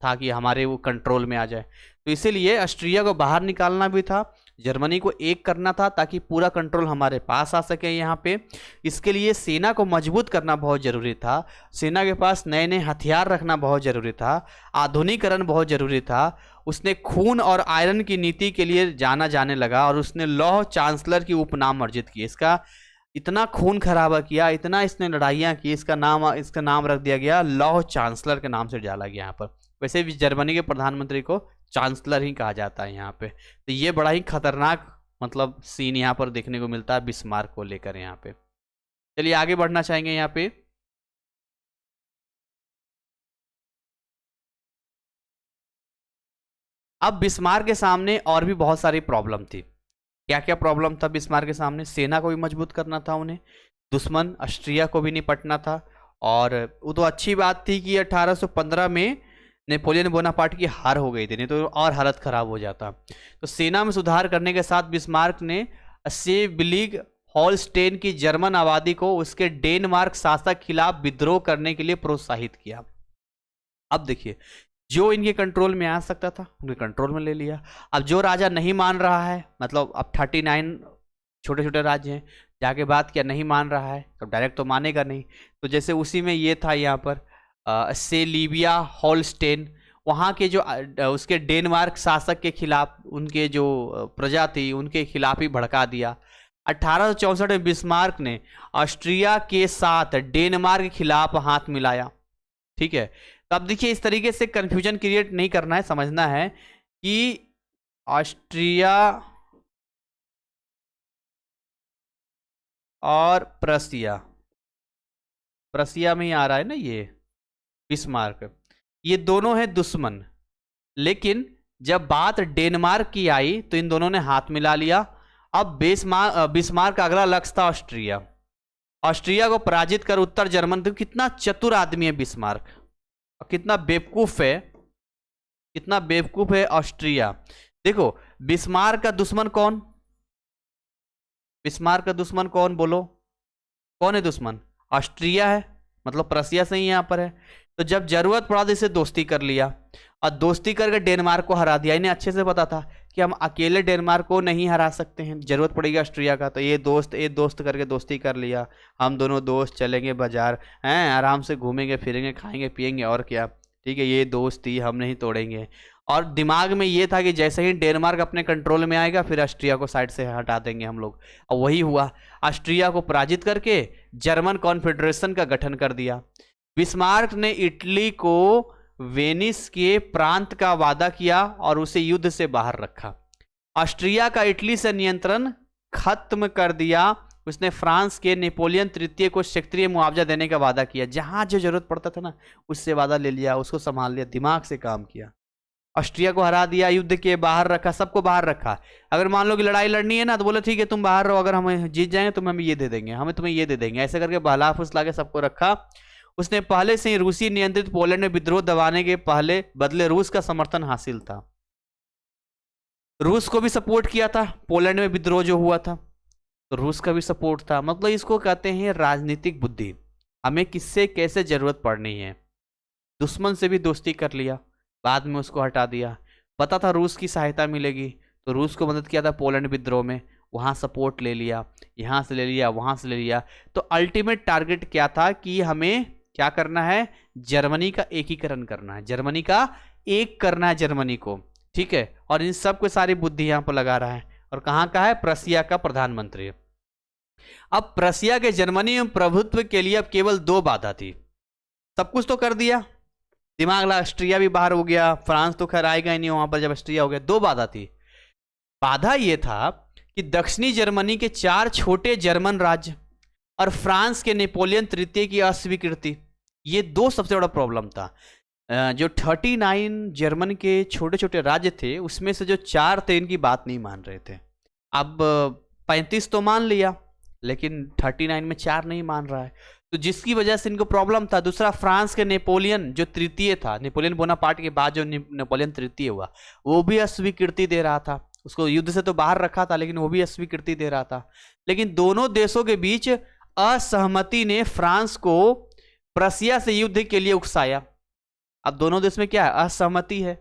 था कि हमारे वो कंट्रोल में आ जाए। तो इसीलिए ऑस्ट्रिया को बाहर निकालना भी था, जर्मनी को एक करना था ताकि पूरा कंट्रोल हमारे पास आ सके यहाँ पे। इसके लिए सेना को मजबूत करना बहुत ज़रूरी था, सेना के पास नए नए हथियार रखना बहुत ज़रूरी था, आधुनिकीकरण बहुत ज़रूरी था। उसने खून और आयरन की नीति के लिए जाना जाने लगा और उसने लौह चांसलर की उपनाम अर्जित की। इसका इतना खून खराबा किया, इतना इसने लड़ाइयाँ की, इसका नाम रख दिया गया लौह चांसलर के नाम से डाला गया यहाँ पर। वैसे भी जर्मनी के प्रधानमंत्री को चांसलर ही कहा जाता है यहाँ पे। तो ये बड़ा ही खतरनाक मतलब सीन यहाँ पर देखने को मिलता है बिस्मार्क को लेकर यहाँ पे। चलिए आगे बढ़ना चाहेंगे यहाँ पे। अब बिस्मार्क के सामने और भी बहुत सारी प्रॉब्लम थी। क्या क्या प्रॉब्लम था बिस्मार्क के सामने? सेना को भी मजबूत करना था उन्हें, दुश्मन ऑस्ट्रिया को भी निपटना था। और वो तो अच्छी बात थी कि 1815 में नेपोलियन बोनापार्ट की हार हो गई थी, नहीं तो और हालत खराब हो जाता। तो सेना में सुधार करने के साथ बिस्मार्क ने सेवलिग हॉलस्टेन की जर्मन आबादी को उसके डेनमार्क शासक खिलाफ विद्रोह करने के लिए प्रोत्साहित किया। अब देखिए, जो इनके कंट्रोल में आ सकता था उनके कंट्रोल में ले लिया। अब जो राजा नहीं मान रहा है, मतलब अब 39 छोटे छोटे राज्य हैं, जाके बात किया नहीं मान रहा है तो डायरेक्ट तो मानेगा नहीं। तो जैसे उसी में ये था यहाँ पर सेलिविया हॉलस्टेन, वहाँ के जो उसके डेनमार्क शासक के खिलाफ उनके जो प्रजा थी उनके खिलाफ ही भड़का दिया। 1864 में बिस्मार्क ने ऑस्ट्रिया के साथ डेनमार्क के खिलाफ हाथ मिलाया। ठीक है, तो अब देखिए इस तरीके से कंफ्यूजन क्रिएट नहीं करना है, समझना है कि ऑस्ट्रिया और प्रसिया में ही आ रहा है ना ये बिस्मार्क, ये दोनों हैं दुश्मन। लेकिन जब बात डेनमार्क की आई तो इन दोनों ने हाथ मिला लिया। अब बिस्मार्क का अगला लक्ष्य था ऑस्ट्रिया। ऑस्ट्रिया को पराजित कर उत्तर जर्मन, तो कितना चतुर आदमी है बिस्मार्क, कितना बेवकूफ है ऑस्ट्रिया। देखो बिस्मार्क का दुश्मन कौन, बिस्मार्क का दुश्मन कौन बोलो, कौन है दुश्मन? ऑस्ट्रिया है, मतलब प्रसिया से ही यहाँ पर है। तो जब जरूरत पड़ा तो इसे दोस्ती कर लिया और दोस्ती करके डेनमार्क को हरा दिया। इन्हें अच्छे से पता था कि हम अकेले डेनमार्क को नहीं हरा सकते हैं, जरूरत पड़ेगी ऑस्ट्रिया का। तो ये दोस्त करके दोस्ती कर लिया, हम दोनों दोस्त चलेंगे बाजार हैं, आराम से घूमेंगे फिरेंगे खाएंगे पिएंगे और क्या, ठीक है, ये दोस्ती हम नहीं तोड़ेंगे। और दिमाग में ये था कि जैसे ही डेनमार्क अपने कंट्रोल में आएगा फिर ऑस्ट्रिया को साइड से हटा देंगे हम लोग। और वही हुआ, ऑस्ट्रिया को पराजित करके जर्मन कॉन्फेडरेशन का गठन कर दिया। बिस्मार्क ने इटली को वेनिस के प्रांत का वादा किया और उसे युद्ध से बाहर रखा। ऑस्ट्रिया का इटली से नियंत्रण खत्म कर दिया। उसने फ्रांस के नेपोलियन तृतीय को क्षेत्रीय मुआवजा देने का वादा किया, जहां जो जरूरत पड़ता था ना उससे वादा ले लिया, उसको संभाल लिया, दिमाग से काम किया। ऑस्ट्रिया को हरा दिया, युद्ध के बाहर रखा, सबको बाहर रखा। अगर मान लो कि लड़ाई लड़नी है ना तो बोले ठीक है तुम बाहर रहो, अगर हम जीत जाएंगे तो हमें ये दे देंगे, हमें तुम्हें ये दे देंगे, ऐसे करके बहला फुसला के सबको रखा। उसने पहले से ही रूसी नियंत्रित पोलैंड में विद्रोह दबाने के बदले रूस का समर्थन हासिल था। रूस को भी सपोर्ट किया था, पोलैंड में विद्रोह जो हुआ था तो रूस का भी सपोर्ट था। मतलब इसको कहते हैं राजनीतिक बुद्धि, हमें किससे कैसे जरूरत पड़नी है। दुश्मन से भी दोस्ती कर लिया, बाद में उसको हटा दिया। पता था रूस की सहायता मिलेगी तो रूस को मदद किया था पोलैंड विद्रोह में, वहाँ सपोर्ट ले लिया, यहाँ से ले लिया, वहाँ से ले लिया। तो अल्टीमेट टारगेट क्या था कि हमें क्या करना है, जर्मनी का एकीकरण करना है, जर्मनी का एक करना है जर्मनी को, ठीक है। और इन सब को सारी बुद्धि यहाँ पर लगा रहा है। और कहाँ का है, प्रसिया का प्रधानमंत्री। अब प्रसिया के जर्मनी में प्रभुत्व के लिए अब केवल 2 बाधा थी। सब कुछ तो कर दिया, दिमाग लगा, ऑस्ट्रिया भी बाहर हो गया, फ्रांस तो खैर आएगा ही नहीं वहां पर जब ऑस्ट्रिया हो गया। 2 बाधा थी। बाधा यह था कि दक्षिणी जर्मनी के 4 छोटे जर्मन राज्य और फ्रांस के नेपोलियन तृतीय की अस्वीकृति, ये 2 सबसे बड़ा प्रॉब्लम था। जो 39 जर्मन के छोटे छोटे राज्य थे उसमें से जो 4 थे इनकी बात नहीं मान रहे थे। अब 35 तो मान लिया लेकिन 39 में 4 नहीं मान रहा है, तो जिसकी वजह से इनको प्रॉब्लम था। दूसरा, फ्रांस के नेपोलियन जो तृतीय था, नेपोलियन बोनापार्ट के बाद जो नेपोलियन तृतीय हुआ वो भी अस्वीकृति दे रहा था। उसको युद्ध से तो बाहर रखा था लेकिन वो भी अस्वीकृति दे रहा था। लेकिन दोनों देशों के बीच असहमति ने फ्रांस को प्रसिया से युद्ध के लिए उकसाया। अब दोनों देश में क्या है, असहमति है।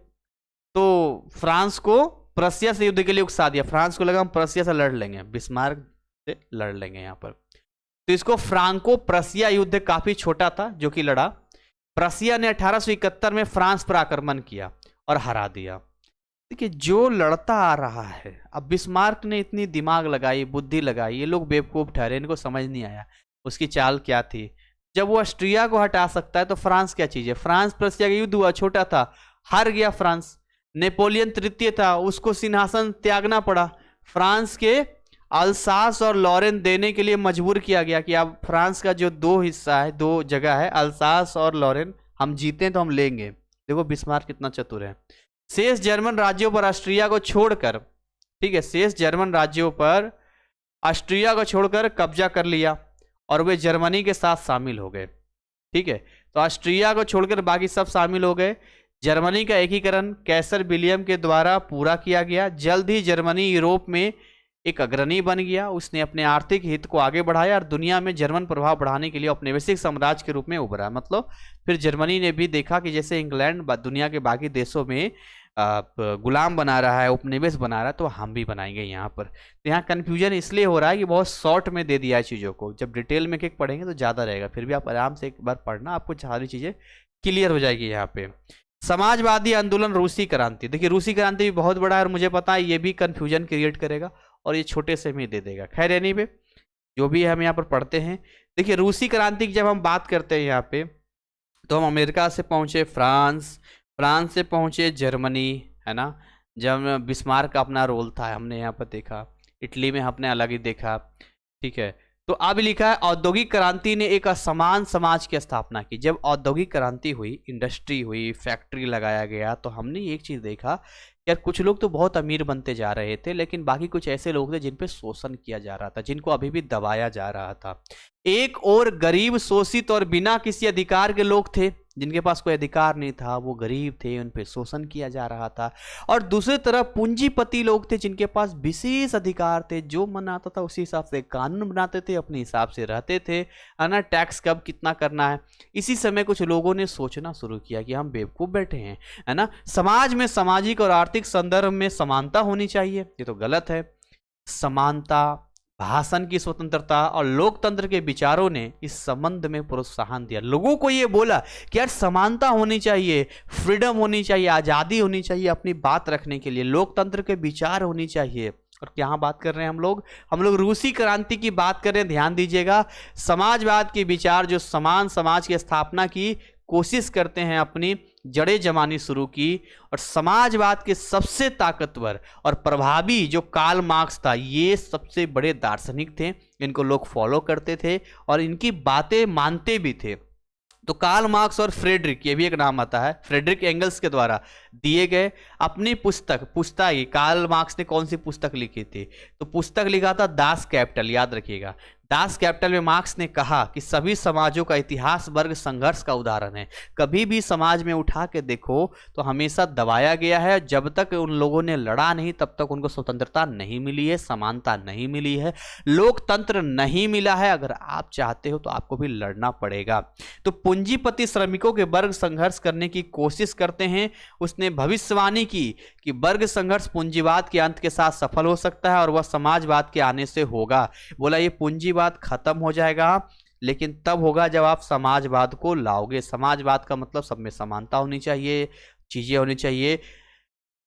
तो फ्रांस को प्रसिया से युद्ध के लिए उकसा दिया, फ्रांस को लगा हम प्रसिया से लड़ लेंगे, बिस्मार्क से लड़ लेंगे यहाँ पर। तो इसको फ्रांको प्रसिया युद्ध काफी छोटा था जो कि लड़ा। प्रसिया ने 1871 में फ्रांस पर आक्रमण किया और हरा दिया। देखिए जो लड़ता आ रहा है, अब बिस्मार्क ने इतनी दिमाग लगाई, बुद्धि लगाई, ये लोग बेवकूफ ठहरे, इनको समझ नहीं आया उसकी चाल क्या थी। जब वो ऑस्ट्रिया को हटा सकता है तो फ्रांस क्या चीज है। फ्रांस प्रसिया का युद्ध हुआ, छोटा था, हार गया फ्रांस। नेपोलियन तृतीय था, उसको सिंहासन त्यागना पड़ा। फ्रांस के अल्सास और लॉरेन देने के लिए मजबूर किया गया कि अब फ्रांस का जो दो हिस्सा है, दो जगह है, अल्सास और लॉरेन, हम जीते तो हम लेंगे। देखो बिस्मार्क कितना चतुर है। शेष जर्मन राज्यों पर ऑस्ट्रिया को छोड़कर, ठीक है, शेष जर्मन राज्यों पर ऑस्ट्रिया को छोड़कर कब्जा कर लिया और वे जर्मनी के साथ शामिल हो गए। ठीक है, तो ऑस्ट्रिया को छोड़कर बाकी सब शामिल हो गए। जर्मनी का एकीकरण कैसर विलियम के द्वारा पूरा किया गया। जल्द ही जर्मनी यूरोप में एक अग्रणी बन गया। उसने अपने आर्थिक हित को आगे बढ़ाया और दुनिया में जर्मन प्रभाव बढ़ाने के लिए औपनिवेशिक साम्राज्य के रूप में उभरा। मतलब फिर जर्मनी ने भी देखा कि जैसे इंग्लैंड दुनिया के बाकी देशों में गुलाम बना रहा है, उपनिवेश बना रहा है, तो हम भी बनाएंगे यहाँ पर। तो यहाँ कन्फ्यूजन इसलिए हो रहा है कि बहुत शॉर्ट में दे दिया है चीज़ों को। जब डिटेल में एक पढ़ेंगे तो ज़्यादा रहेगा, फिर भी आप आराम से एक बार पढ़ना, आपको सारी चीज़ें क्लियर हो जाएगी यहाँ पे। समाजवादी आंदोलन, रूसी क्रांति। देखिए रूसी क्रांति भी बहुत बड़ा है और मुझे पता है ये भी कन्फ्यूजन क्रिएट करेगा और ये छोटे से में दे देगा। खैर एनी पे जो भी हम यहाँ पर पढ़ते हैं, देखिए रूसी क्रांति की जब हम बात करते हैं यहाँ पे, तो हम अमेरिका से पहुँचे फ्रांस, फ्रांस से पहुँचे जर्मनी, है ना, जब बिस्मार्क का अपना रोल था हमने यहाँ पर देखा। इटली में हमने अलग ही देखा। ठीक है, तो अब लिखा है औद्योगिक क्रांति ने एक असमान समाज की स्थापना की। जब औद्योगिक क्रांति हुई, इंडस्ट्री हुई, फैक्ट्री लगाया गया, तो हमने एक चीज़ देखा यार, कुछ लोग तो बहुत अमीर बनते जा रहे थे, लेकिन बाकी कुछ ऐसे लोग थे जिन पे शोषण किया जा रहा था, जिनको अभी भी दबाया जा रहा था। एक और गरीब, शोषित और बिना किसी अधिकार के लोग थे, जिनके पास कोई अधिकार नहीं था, वो गरीब थे, उन पे शोषण किया जा रहा था। और दूसरी तरफ पूंजीपति लोग थे जिनके पास विशेष अधिकार थे, जो मन आता था उसी हिसाब से कानून बनाते थे, अपने हिसाब से रहते थे, है ना, टैक्स कब कितना करना है। इसी समय कुछ लोगों ने सोचना शुरू किया कि हम बेवकूफ़ बैठे हैं, है ना, समाज में सामाजिक और आर्थिक संदर्भ में समानता होनी चाहिए, ये तो गलत है। समानता, भाषण की स्वतंत्रता और लोकतंत्र के विचारों ने इस संबंध में प्रोत्साहन दिया। लोगों को ये बोला कि यार समानता होनी चाहिए, फ्रीडम होनी चाहिए, आज़ादी होनी चाहिए अपनी बात रखने के लिए, लोकतंत्र के विचार होनी चाहिए। और यहाँ बात कर रहे हैं हम लोग रूसी क्रांति की बात कर रहे हैं। ध्यान दीजिएगा, समाजवाद के विचार जो समान समाज की स्थापना की कोशिश करते हैं, अपनी जड़ें जमानी शुरू की। और समाजवाद के सबसे ताकतवर और प्रभावी जो कार्ल मार्क्स था, ये सबसे बड़े दार्शनिक थे, इनको लोग फॉलो करते थे और इनकी बातें मानते भी थे। तो कार्ल मार्क्स और फ्रेडरिक, ये भी एक नाम आता है, फ्रेडरिक एंगल्स के द्वारा दिए गए अपनी पुस्तक कार्ल मार्क्स ने कौन सी पुस्तक लिखी थी, तो पुस्तक लिखा था दास कैपिटल। याद रखिएगा, दास कैपिटल में मार्क्स ने कहा कि सभी समाजों का इतिहास वर्ग संघर्ष का उदाहरण है। कभी भी समाज में उठा के देखो तो हमेशा दबाया गया है। जब तक उन लोगों ने लड़ा नहीं, तब तक उनको स्वतंत्रता नहीं मिली है, समानता नहीं मिली है, लोकतंत्र नहीं मिला है। अगर आप चाहते हो तो आपको भी लड़ना पड़ेगा। तो पूंजीपति श्रमिकों के वर्ग संघर्ष करने की कोशिश करते हैं। उसने भविष्यवाणी की कि वर्ग संघर्ष पूंजीवाद के अंत के साथ सफल हो सकता है और वह समाजवाद के आने से होगा। बोला ये पूंजीवाद खत्म हो जाएगा, लेकिन तब होगा जब आप समाजवाद को लाओगे। समाजवाद का मतलब सब में समानता होनी चाहिए, चीजें होनी चाहिए।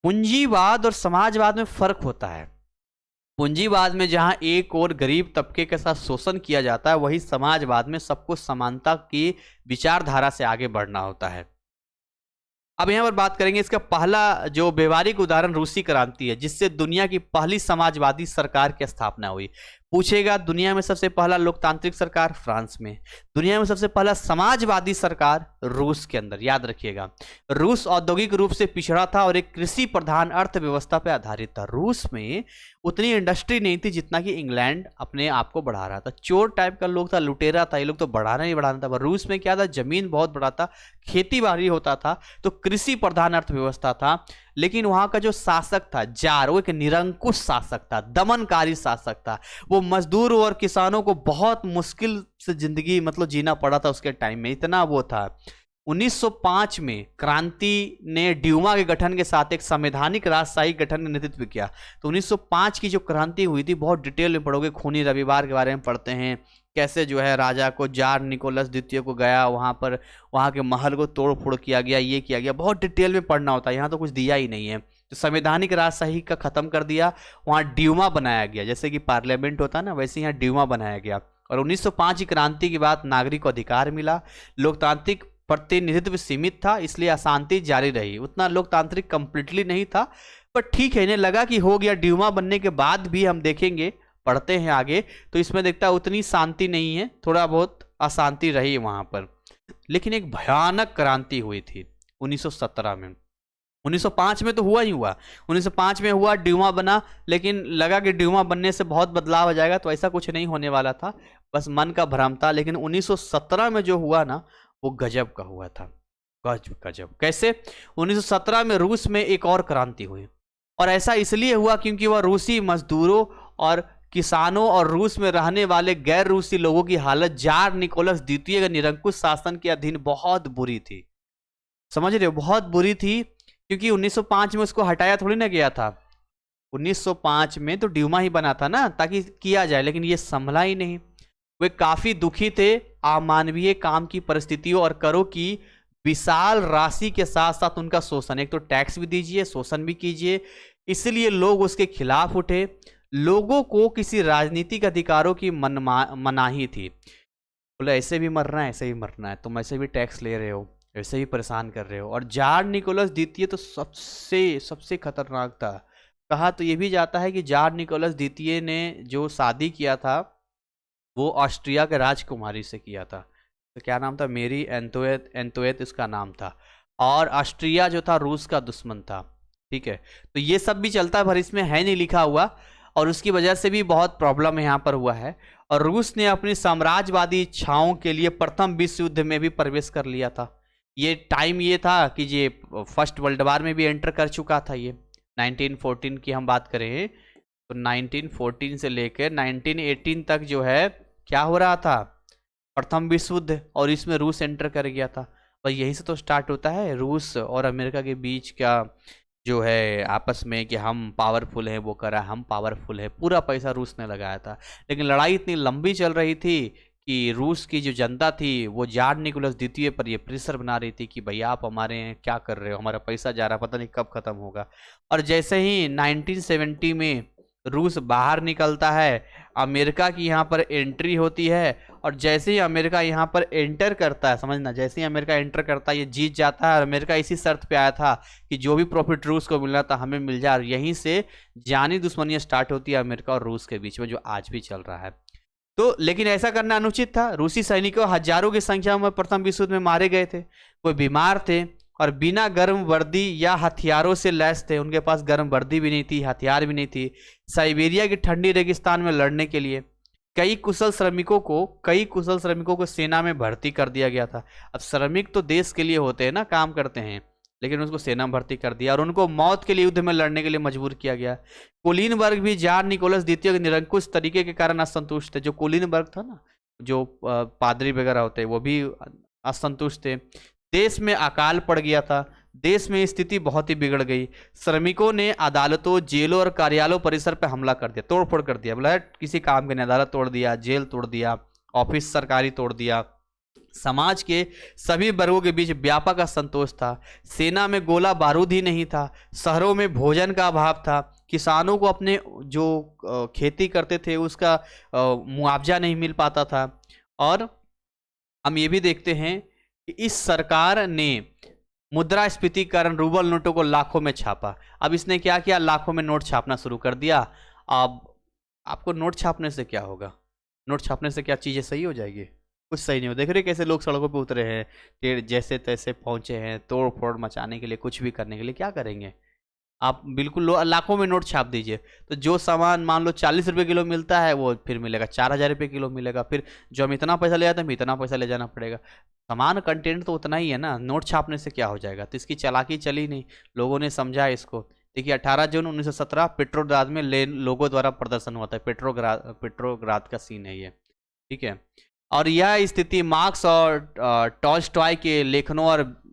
पूंजीवाद और समाजवाद में फर्क होता है। पूंजीवाद में जहां एक और गरीब तबके के साथ शोषण किया जाता है, वही समाजवाद में सबको समानता की विचारधारा से आगे बढ़ना होता है। अब यहाँ पर बात करेंगे, इसका पहला जो व्यवहारिक उदाहरण रूसी क्रांति है, जिससे दुनिया की पहली समाजवादी सरकार की स्थापना हुई। पूछेगा दुनिया में सबसे पहला लोकतांत्रिक सरकार फ्रांस में, दुनिया में सबसे पहला समाजवादी सरकार रूस के अंदर। याद रखिएगा, रूस औद्योगिक रूप से पिछड़ा था और एक कृषि प्रधान अर्थव्यवस्था पर आधारित था। रूस में उतनी इंडस्ट्री नहीं थी जितना कि इंग्लैंड अपने आप को बढ़ा रहा था। चोर टाइप का लोग था, लुटेरा था, ये लोग तो बढ़ाना ही बढ़ाना था। पर रूस में क्या था, जमीन बहुत बड़ा था, खेती बाड़ी होता था, तो कृषि प्रधान अर्थव्यवस्था था। लेकिन वहां का जो शासक था जार, वो एक निरंकुश शासक था, दमनकारी शासक था। वो मजदूर और किसानों को बहुत मुश्किल से जिंदगी मतलब जीना पड़ा था उसके टाइम में, इतना वो था। 1905 में क्रांति ने ड्यूमा के गठन के साथ एक संवैधानिक राजशाही गठन का नेतृत्व किया। तो 1905 की जो क्रांति हुई थी, बहुत डिटेल में पढ़ोगे, खूनी रविवार के बारे में पढ़ते हैं, कैसे जो है राजा को, जार निकोलस द्वितीय को गया वहाँ पर, वहाँ के महल को तोड़ फोड़ किया गया, ये किया गया, बहुत डिटेल में पढ़ना होता है, यहाँ तो कुछ दिया ही नहीं है। तो संवैधानिक राजशाही का खत्म कर दिया, वहाँ ड्यूमा बनाया गया, जैसे कि पार्लियामेंट होता है ना, वैसे यहाँ ड्यूमा बनाया गया। और 1905 की क्रांति के बाद नागरिक को अधिकार मिला, लोकतांत्रिक प्रतिनिधित्व सीमित था, इसलिए अशांति जारी रही। उतना लोकतांत्रिक कंप्लीटली नहीं था, पर ठीक है, इन्हें लगा कि हो गया। ड्यूमा बनने के बाद भी हम देखेंगे, पढ़ते हैं आगे, तो इसमें देखता है उतनी शांति नहीं है, थोड़ा बहुत अशांति रही वहां पर। लेकिन एक भयानक क्रांति हुई थी 1917 में। 1905 में तो हुआ ही हुआ, 1905 में हुआ, ड्यूमा बना, लेकिन लगा कि ड्यूमा बनने से बहुत बदलाव आ जाएगा, तो ऐसा कुछ नहीं होने वाला था, बस मन का भ्रम था। लेकिन 1917 में जो हुआ ना, वो गजब का हुआ था, गजब। कैसे? 1917 में रूस में एक और क्रांति हुई, और ऐसा इसलिए हुआ क्योंकि वह रूसी मजदूरों और किसानों और रूस में रहने वाले गैर रूसी लोगों की हालत जार निकोलस द्वितीय के निरंकुश शासन के अधीन बहुत बुरी थी। समझ रहे हो? बहुत बुरी थी, क्योंकि 1905 में उसको हटाया थोड़ी ना गया था। 1905 में तो ड्यूमा ही बना था ना, ताकि किया जाए, लेकिन ये संभला ही नहीं। वे काफी दुखी थे अमानवीय काम की परिस्थितियों और करों की विशाल राशि के साथ साथ उनका शोषण, एक तो टैक्स भी दीजिए, शोषण भी कीजिए, इसलिए लोग उसके खिलाफ उठे। लोगों को किसी राजनीतिक अधिकारों की मनाही थी। बोले ऐसे भी मरना है, ऐसे भी मरना है, तुम ऐसे भी टैक्स ले रहे हो, ऐसे ही परेशान कर रहे हो। और जार निकोलस द्वितीय तो सबसे खतरनाक था। कहा तो ये भी जाता है कि जार निकोलस द्वितीय ने जो शादी किया था वो ऑस्ट्रिया के राजकुमारी से किया था। तो क्या नाम था? मेरी एंतोएत इसका नाम था। और ऑस्ट्रिया जो था रूस का दुश्मन था। ठीक है, तो ये सब भी चलता है, पर इसमें है नहीं लिखा हुआ, और उसकी वजह से भी बहुत प्रॉब्लम यहाँ पर हुआ है। और रूस ने अपनी साम्राज्यवादी इच्छाओं के लिए प्रथम विश्व युद्ध में भी प्रवेश कर लिया था। ये टाइम ये था कि ये फर्स्ट वर्ल्ड वार में भी एंटर कर चुका था। ये 1914 की हम बात करें तो 1914 से लेकर 1918 तक जो है क्या हो रहा था? प्रथम विश्व युद्ध, और इसमें रूस एंटर कर गया था। और यहीं से तो स्टार्ट होता है रूस और अमेरिका के बीच का जो है आपस में कि हम पावरफुल हैं, वो करा हम पावरफुल है, पूरा पैसा रूस ने लगाया था। लेकिन लड़ाई इतनी लंबी चल रही थी कि रूस की जो जनता थी वो जार निकोलस द्वितीय पर ये प्रेशर बना रही थी कि भैया आप हमारे क्या कर रहे हो, हमारा पैसा जा रहा, पता नहीं कब खत्म होगा। और जैसे ही 1970 में रूस बाहर निकलता है, अमेरिका की यहाँ पर एंट्री होती है, और जैसे ही अमेरिका यहाँ पर एंटर करता है, समझना, जैसे ही अमेरिका एंटर करता है ये जीत जाता है। और अमेरिका इसी शर्त पे आया था कि जो भी प्रॉफिट रूस को मिलना था हमें मिल जाए। और यहीं से जानी दुश्मनियाँ स्टार्ट होती है अमेरिका और रूस के बीच में, जो आज भी चल रहा है। तो लेकिन ऐसा करना अनुचित था। रूसी सैनिकों हजारों की संख्या में प्रथम विश्व युद्ध में मारे गए थे, कोई बीमार थे और बिना गर्म वर्दी या हथियारों से लैस थे। उनके पास गर्म वर्दी भी नहीं थी, हथियार भी नहीं थी, साइबेरिया की ठंडी रेगिस्तान में लड़ने के लिए। कई कुशल श्रमिकों को सेना में भर्ती कर दिया गया था। अब श्रमिक तो देश के लिए होते हैं ना, काम करते हैं, लेकिन उसको सेना में भर्ती कर दिया और उनको मौत के लिए युद्ध में लड़ने के लिए मजबूर किया गया। कुलीनबर्ग भी जार निकोलस द्वितीय के निरंकुश तरीके के कारण असंतुष्ट थे। जो कुलीनबर्ग था ना, जो पादरी वगैरह होते हैं, वो भी असंतुष्ट थे। देश में अकाल पड़ गया था, देश में स्थिति बहुत ही बिगड़ गई। श्रमिकों ने अदालतों, जेलों और कार्यालयों परिसर पर हमला कर दिया, तोड़फोड़ कर दिया। बोला किसी काम के नहीं, अदालत तोड़ दिया, जेल तोड़ दिया, ऑफिस सरकारी तोड़ दिया। समाज के सभी वर्गों के बीच व्यापक असंतोष था। सेना में गोला बारूद ही नहीं था, शहरों में भोजन का अभाव था, किसानों को अपने जो खेती करते थे उसका मुआवजा नहीं मिल पाता था। और हम ये भी देखते हैं कि इस सरकार ने मुद्रास्फीति के कारण रूबल नोटों को लाखों में छापा। अब इसने क्या किया? लाखों में नोट छापना शुरू कर दिया। अब आपको नोट छापने से क्या होगा? नोट छापने से क्या चीज़ें सही हो जाएगी? कुछ सही नहीं हो। देख रहे कैसे लोग सड़कों पे उतरे हैं, जैसे तैसे पहुंचे हैं, तोड़ फोड़ मचाने के लिए, कुछ भी करने के लिए। क्या करेंगे आप? बिल्कुल लाखों में नोट छाप दीजिए, तो जो सामान मान लो 40 रुपये किलो मिलता है वो फिर मिलेगा 4000 रुपये किलो मिलेगा। फिर जो हम इतना पैसा ले जाते हैं हमें इतना पैसा ले जाना पड़ेगा। सामान कंटेंट तो उतना ही है ना, नोट छापने से क्या हो जाएगा? तो इसकी चालाकी चली नहीं, लोगों ने समझा इसको। देखिए 18 जून 1917 पेट्रोग्राद में लोगों द्वारा प्रदर्शन हुआ था। पेट्रोग्राद का सीन है ये, ठीक है। और यह स्थिति मार्क्स और टॉल्स्टॉय के लेखनों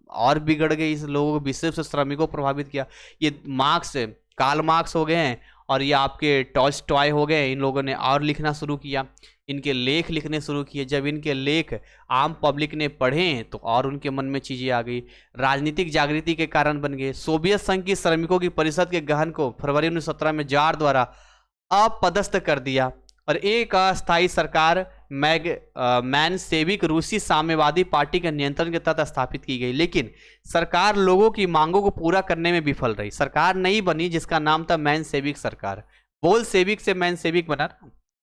और बिगड़ गई, इस लोगों को विशेष से श्रमिकों को प्रभावित किया। ये मार्क्स, कार्ल मार्क्स हो गए हैं और ये आपके टॉल्स्टॉय हो गए, इन लोगों ने और लिखना शुरू किया, इनके लेख लिखने शुरू किए। जब इनके लेख आम पब्लिक ने पढ़े तो और उनके मन में चीज़ें आ गई, राजनीतिक जागृति के कारण बन गए। सोवियत संघ की श्रमिकों की परिषद के गठन को फरवरी 1917 में जार द्वारा अपदस्थ कर दिया और एक अस्थायी सरकार मैनसेविक रूसी साम्यवादी पार्टी के नियंत्रण के तहत स्थापित की गई। लेकिन सरकार लोगों की मांगों को पूरा करने में विफल रही। सरकार नहीं बनी जिसका नाम था मैनसेविक सरकार। बोलसेविक से मैनसेविक बना,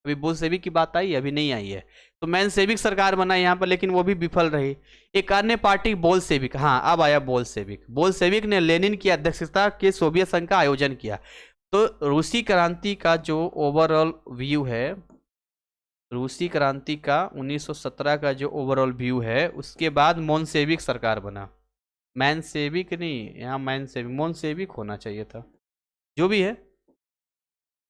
अभी बोलसेविक की बात आई, अभी नहीं आई है। तो मैनसेविक सरकार बना यहाँ पर, लेकिन वो भी विफल रही। एक अन्य पार्टी बोलसेविक, हाँ अब आया बोलसेविक। बोलसेविक ने लेनिन की अध्यक्षता के सोवियत संघ का आयोजन किया। तो रूसी क्रांति का जो ओवरऑल व्यू है, रूसी क्रांति का 1917 का जो ओवरऑल व्यू है, उसके बाद मोनसेविक सरकार बना। मैनसेविक नहीं, यहाँ मैनसेविक, मोनसेविक होना चाहिए था, जो भी है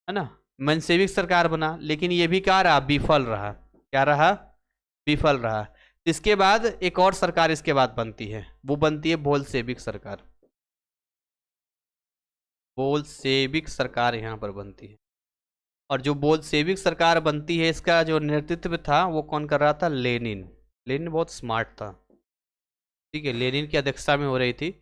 ना। मनसेविक सरकार बना, लेकिन ये भी क्या रहा, विफल रहा। क्या रहा, विफल रहा। इसके बाद एक और सरकार इसके बाद बनती है, वो बनती है बोलसेविक सरकार। बोलसेविक सरकार यहाँ पर बनती है। और जो बोलसेविक सरकार बनती है, इसका जो नेतृत्व था वो कौन कर रहा था, लेनिन। लेनिन बहुत स्मार्ट था, ठीक है, लेनिन की अध्यक्षता में हो रही थी।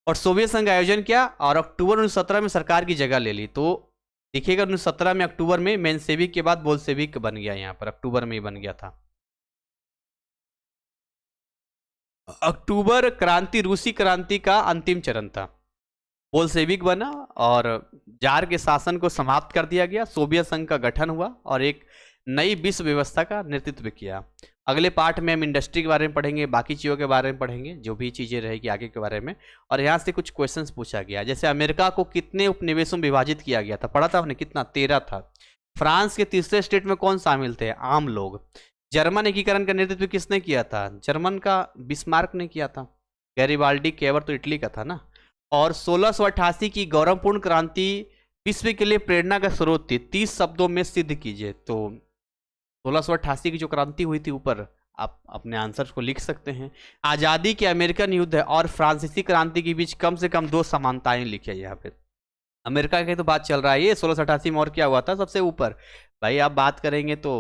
और सोवियत संघ आयोजन किया और अक्टूबर 1917 में सरकार की जगह ले ली। तो देखिएगा 1917 में अक्टूबर में मेनसेविक के बाद बोलसेविक बन गया, यहाँ पर अक्टूबर में ही बन गया था। अक्टूबर क्रांति रूसी क्रांति का अंतिम चरण था। बोलसेविक बना और जार के शासन को समाप्त कर दिया गया, सोवियत संघ का गठन हुआ और एक नई विश्व व्यवस्था का नेतृत्व किया। अगले पार्ट में हम इंडस्ट्री के बारे में पढ़ेंगे, बाकी चीज़ों के बारे में पढ़ेंगे, जो भी चीज़ें रहेगी आगे के बारे में। और यहाँ से कुछ क्वेश्चंस पूछा गया, जैसे अमेरिका को कितने उपनिवेशों में विभाजित किया गया था, पढ़ा था आपने, कितना, 13 था। फ्रांस के तीसरे स्टेट में कौन शामिल थे, आम लोग। जर्मन एकीकरण का नेतृत्व किसने किया था, जर्मन का बिस्मार्क ने किया था। गैरिबाल्डी केवर तो इटली का था ना। और 1688 की गौरवपूर्ण क्रांति विश्व के लिए प्रेरणा का स्रोत थी, 30 शब्दों में सिद्ध कीजिए। तो 1688 की जो क्रांति हुई थी, ऊपर आप अपने आंसर्स को लिख सकते हैं। आज़ादी के अमेरिकन युद्ध और फ्रांसीसी क्रांति के बीच कम से कम 2 समानताएं लिखिए यहाँ पे। अमेरिका की तो बात चल रहा है, ये 1688 में और क्या हुआ था सबसे ऊपर, भाई आप बात करेंगे तो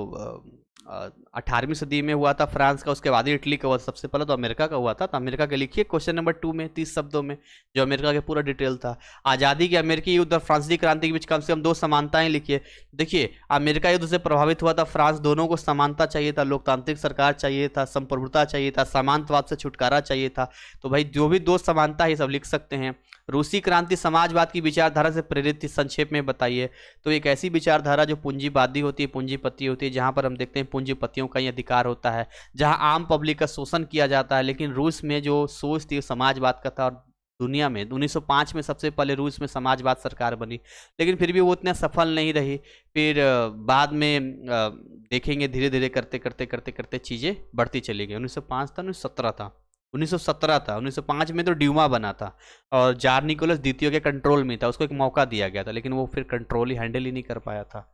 18वीं सदी में हुआ था फ्रांस का, उसके बाद ही इटली का हुआ, सबसे पहले तो अमेरिका का हुआ था। तो अमेरिका के लिखिए क्वेश्चन नंबर 2 में 30 शब्दों में, जो अमेरिका के पूरा डिटेल था। आज़ादी के अमेरिकी युद्ध और फ्रांसीसी क्रांति के बीच कम से कम 2 समानताएं लिखिए। देखिए अमेरिका युद्ध से प्रभावित हुआ था फ्रांस, दोनों को समानता चाहिए था, लोकतांत्रिक सरकार चाहिए था, संप्रभुता चाहिए था, सामंतवाद से छुटकारा चाहिए था। तो भाई जो भी 2 समानता है सब लिख सकते हैं। रूसी क्रांति समाजवाद की विचारधारा से प्रेरित थी, संक्षेप में बताइए। तो एक ऐसी विचारधारा जो पूंजीवादी होती है, पूंजीपति होती है, जहां पर हम देखते हैं पूंजीपतियों का ही अधिकार होता है, जहां आम पब्लिक का शोषण किया जाता है। लेकिन रूस में जो सोच थी समाजवाद का था, और दुनिया में 1905 में सबसे पहले रूस में समाजवाद सरकार बनी, लेकिन फिर भी वो उतना सफल नहीं रही। फिर बाद में देखेंगे धीरे धीरे करते करते करते करते चीज़ें बढ़ती चली गई। 1905 था, 1917 था, 1917 था, 1905 में तो ड्यूमा बना था और जार निकोलस द्वितीय के कंट्रोल में था, उसको एक मौका दिया गया था, लेकिन वो फिर कंट्रोल ही हैंडल ही नहीं कर पाया था।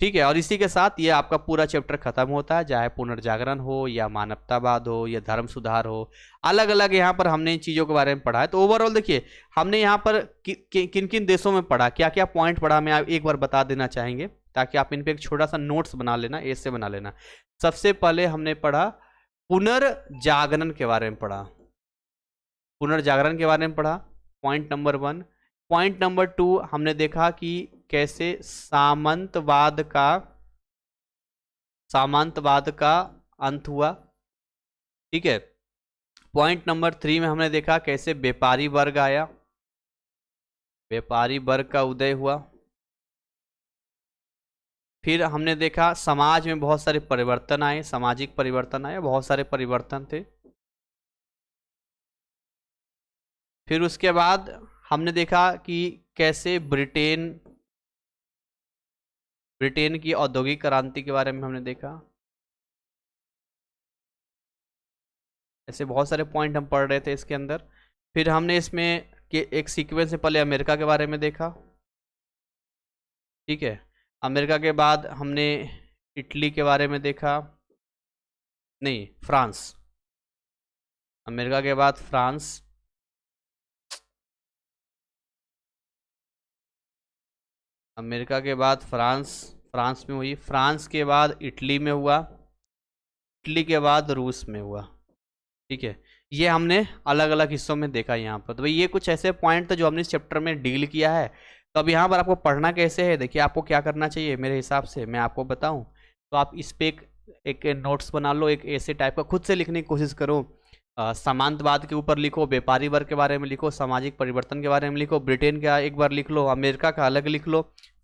ठीक है, और इसी के साथ ये आपका पूरा चैप्टर खत्म होता है, चाहे पुनर्जागरण हो या मानवतावाद हो या धर्म सुधार हो, अलग अलग यहाँ पर हमने इन चीज़ों के बारे में पढ़ा है। तो ओवरऑल देखिए हमने यहाँ पर किन किन देशों में पढ़ा, क्या क्या पॉइंट पढ़ा, मैं एक बार बता देना चाहेंगे ताकि आप इन पर एक छोटा सा नोट्स बना लेना, ऐसे बना लेना। सबसे पहले हमने पढ़ा पुनर्जागरण के बारे में पढ़ा, पुनर्जागरण के बारे में पढ़ा, पॉइंट नंबर 1। पॉइंट नंबर 2 हमने देखा कि कैसे सामंतवाद का अंत हुआ। ठीक है, पॉइंट नंबर 3 में हमने देखा कैसे व्यापारी वर्ग आया, व्यापारी वर्ग का उदय हुआ। फिर हमने देखा समाज में बहुत सारे परिवर्तन आए, सामाजिक परिवर्तन आए, बहुत सारे परिवर्तन थे। फिर उसके बाद हमने देखा कि कैसे ब्रिटेन की औद्योगिक क्रांति के बारे में हमने देखा। ऐसे बहुत सारे पॉइंट हम पढ़ रहे थे इसके अंदर। फिर हमने इसमें कि एक सीक्वेंस से पहले अमेरिका के बारे में देखा। ठीक है, अमेरिका के बाद हमने इटली के बारे में देखा, नहीं, फ्रांस। अमेरिका के बाद फ्रांस, अमेरिका के बाद फ्रांस, फ्रांस में हुई, फ्रांस के बाद इटली में हुआ, इटली के बाद रूस में हुआ। ठीक है, ये हमने अलग अलग हिस्सों में देखा यहाँ पर। तो भाई ये कुछ ऐसे पॉइंट थे जो हमने इस चैप्टर में डील किया है। तो अब यहाँ पर आपको पढ़ना कैसे है, देखिए आपको क्या करना चाहिए मेरे हिसाब से, मैं आपको बताऊँ तो आप इस पे एक नोट्स बना लो, एक ऐसे टाइप का खुद से लिखने की कोशिश करो। समांतवाद के ऊपर लिखो, व्यापारी वर्ग के बारे में लिखो, सामाजिक परिवर्तन के बारे में लिखो, ब्रिटेन का एक बार लिख लो, अमेरिका का अलग लिख लो,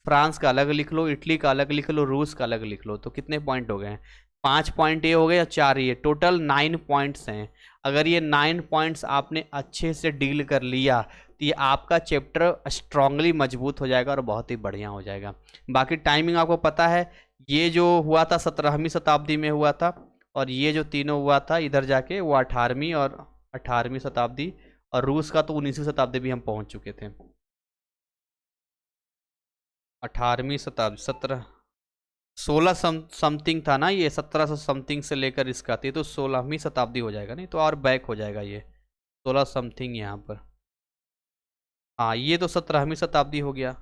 फ्रांस का अलग लिख लो, इटली का अलग लिख लो, रूस का अलग लिख लो। तो कितने पॉइंट हो गए हैं? 5 पॉइंट ये हो गए या 4? ये टोटल 9 पॉइंट्स हैं। अगर ये 9 पॉइंट्स आपने अच्छे से डील कर लिया तो ये आपका चैप्टर स्ट्रांगली मजबूत हो जाएगा और बहुत ही बढ़िया हो जाएगा। बाकी टाइमिंग आपको पता है, ये जो हुआ था 17वीं शताब्दी में हुआ था, और ये जो तीनों हुआ था इधर जाके वो 18वीं और 18वीं शताब्दी, और रूस का तो 19वीं शताब्दी भी हम पहुंच चुके थे। 18वीं शताब्दी 16 समथिंग था ना ये, 1700 समथिंग से लेकर इसका थी, तो 16वीं शताब्दी हो जाएगा, नहीं तो और बैक हो जाएगा ये 16 समथिंग यहाँ पर। हाँ, ये तो 17वीं शताब्दी हो गया,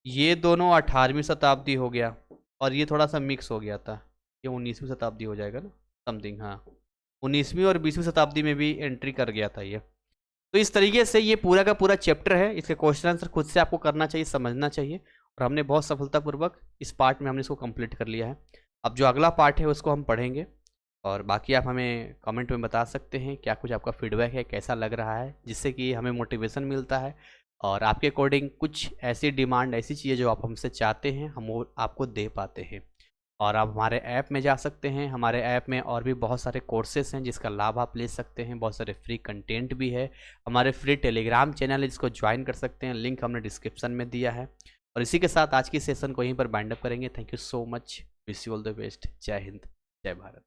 ये दोनों 18वीं शताब्दी हो गया, और ये थोड़ा सा मिक्स हो गया था, ये 19वीं शताब्दी हो जाएगा ना समथिंग। हाँ, 19वीं और 20वीं शताब्दी में भी एंट्री कर गया था ये। तो इस तरीके से ये पूरा का पूरा चैप्टर है, इसके क्वेश्चन आंसर खुद से आपको करना चाहिए, समझना चाहिए, और हमने बहुत सफलतापूर्वक इस पार्ट में हमने इसको कंप्लीट कर लिया है। अब जो अगला पार्ट है उसको हम पढ़ेंगे, और बाकी आप हमें कमेंट में बता सकते हैं क्या कुछ आपका फीडबैक है, कैसा लग रहा है, जिससे कि हमें मोटिवेशन मिलता है, और आपके अकॉर्डिंग कुछ ऐसी डिमांड, ऐसी चीज़ें जो आप हमसे चाहते हैं हम वो आपको दे पाते हैं। और आप हमारे ऐप में जा सकते हैं, हमारे ऐप में और भी बहुत सारे कोर्सेस हैं जिसका लाभ आप ले सकते हैं, बहुत सारे फ्री कंटेंट भी है, हमारे फ्री टेलीग्राम चैनल है जिसको ज्वाइन कर सकते हैं, लिंक हमने डिस्क्रिप्शन में दिया है। और इसी के साथ आज की सेशन को यहीं पर बाइंड अप करेंगे। Thank you so much, wish you all the best. जय हिंद, जय भारत।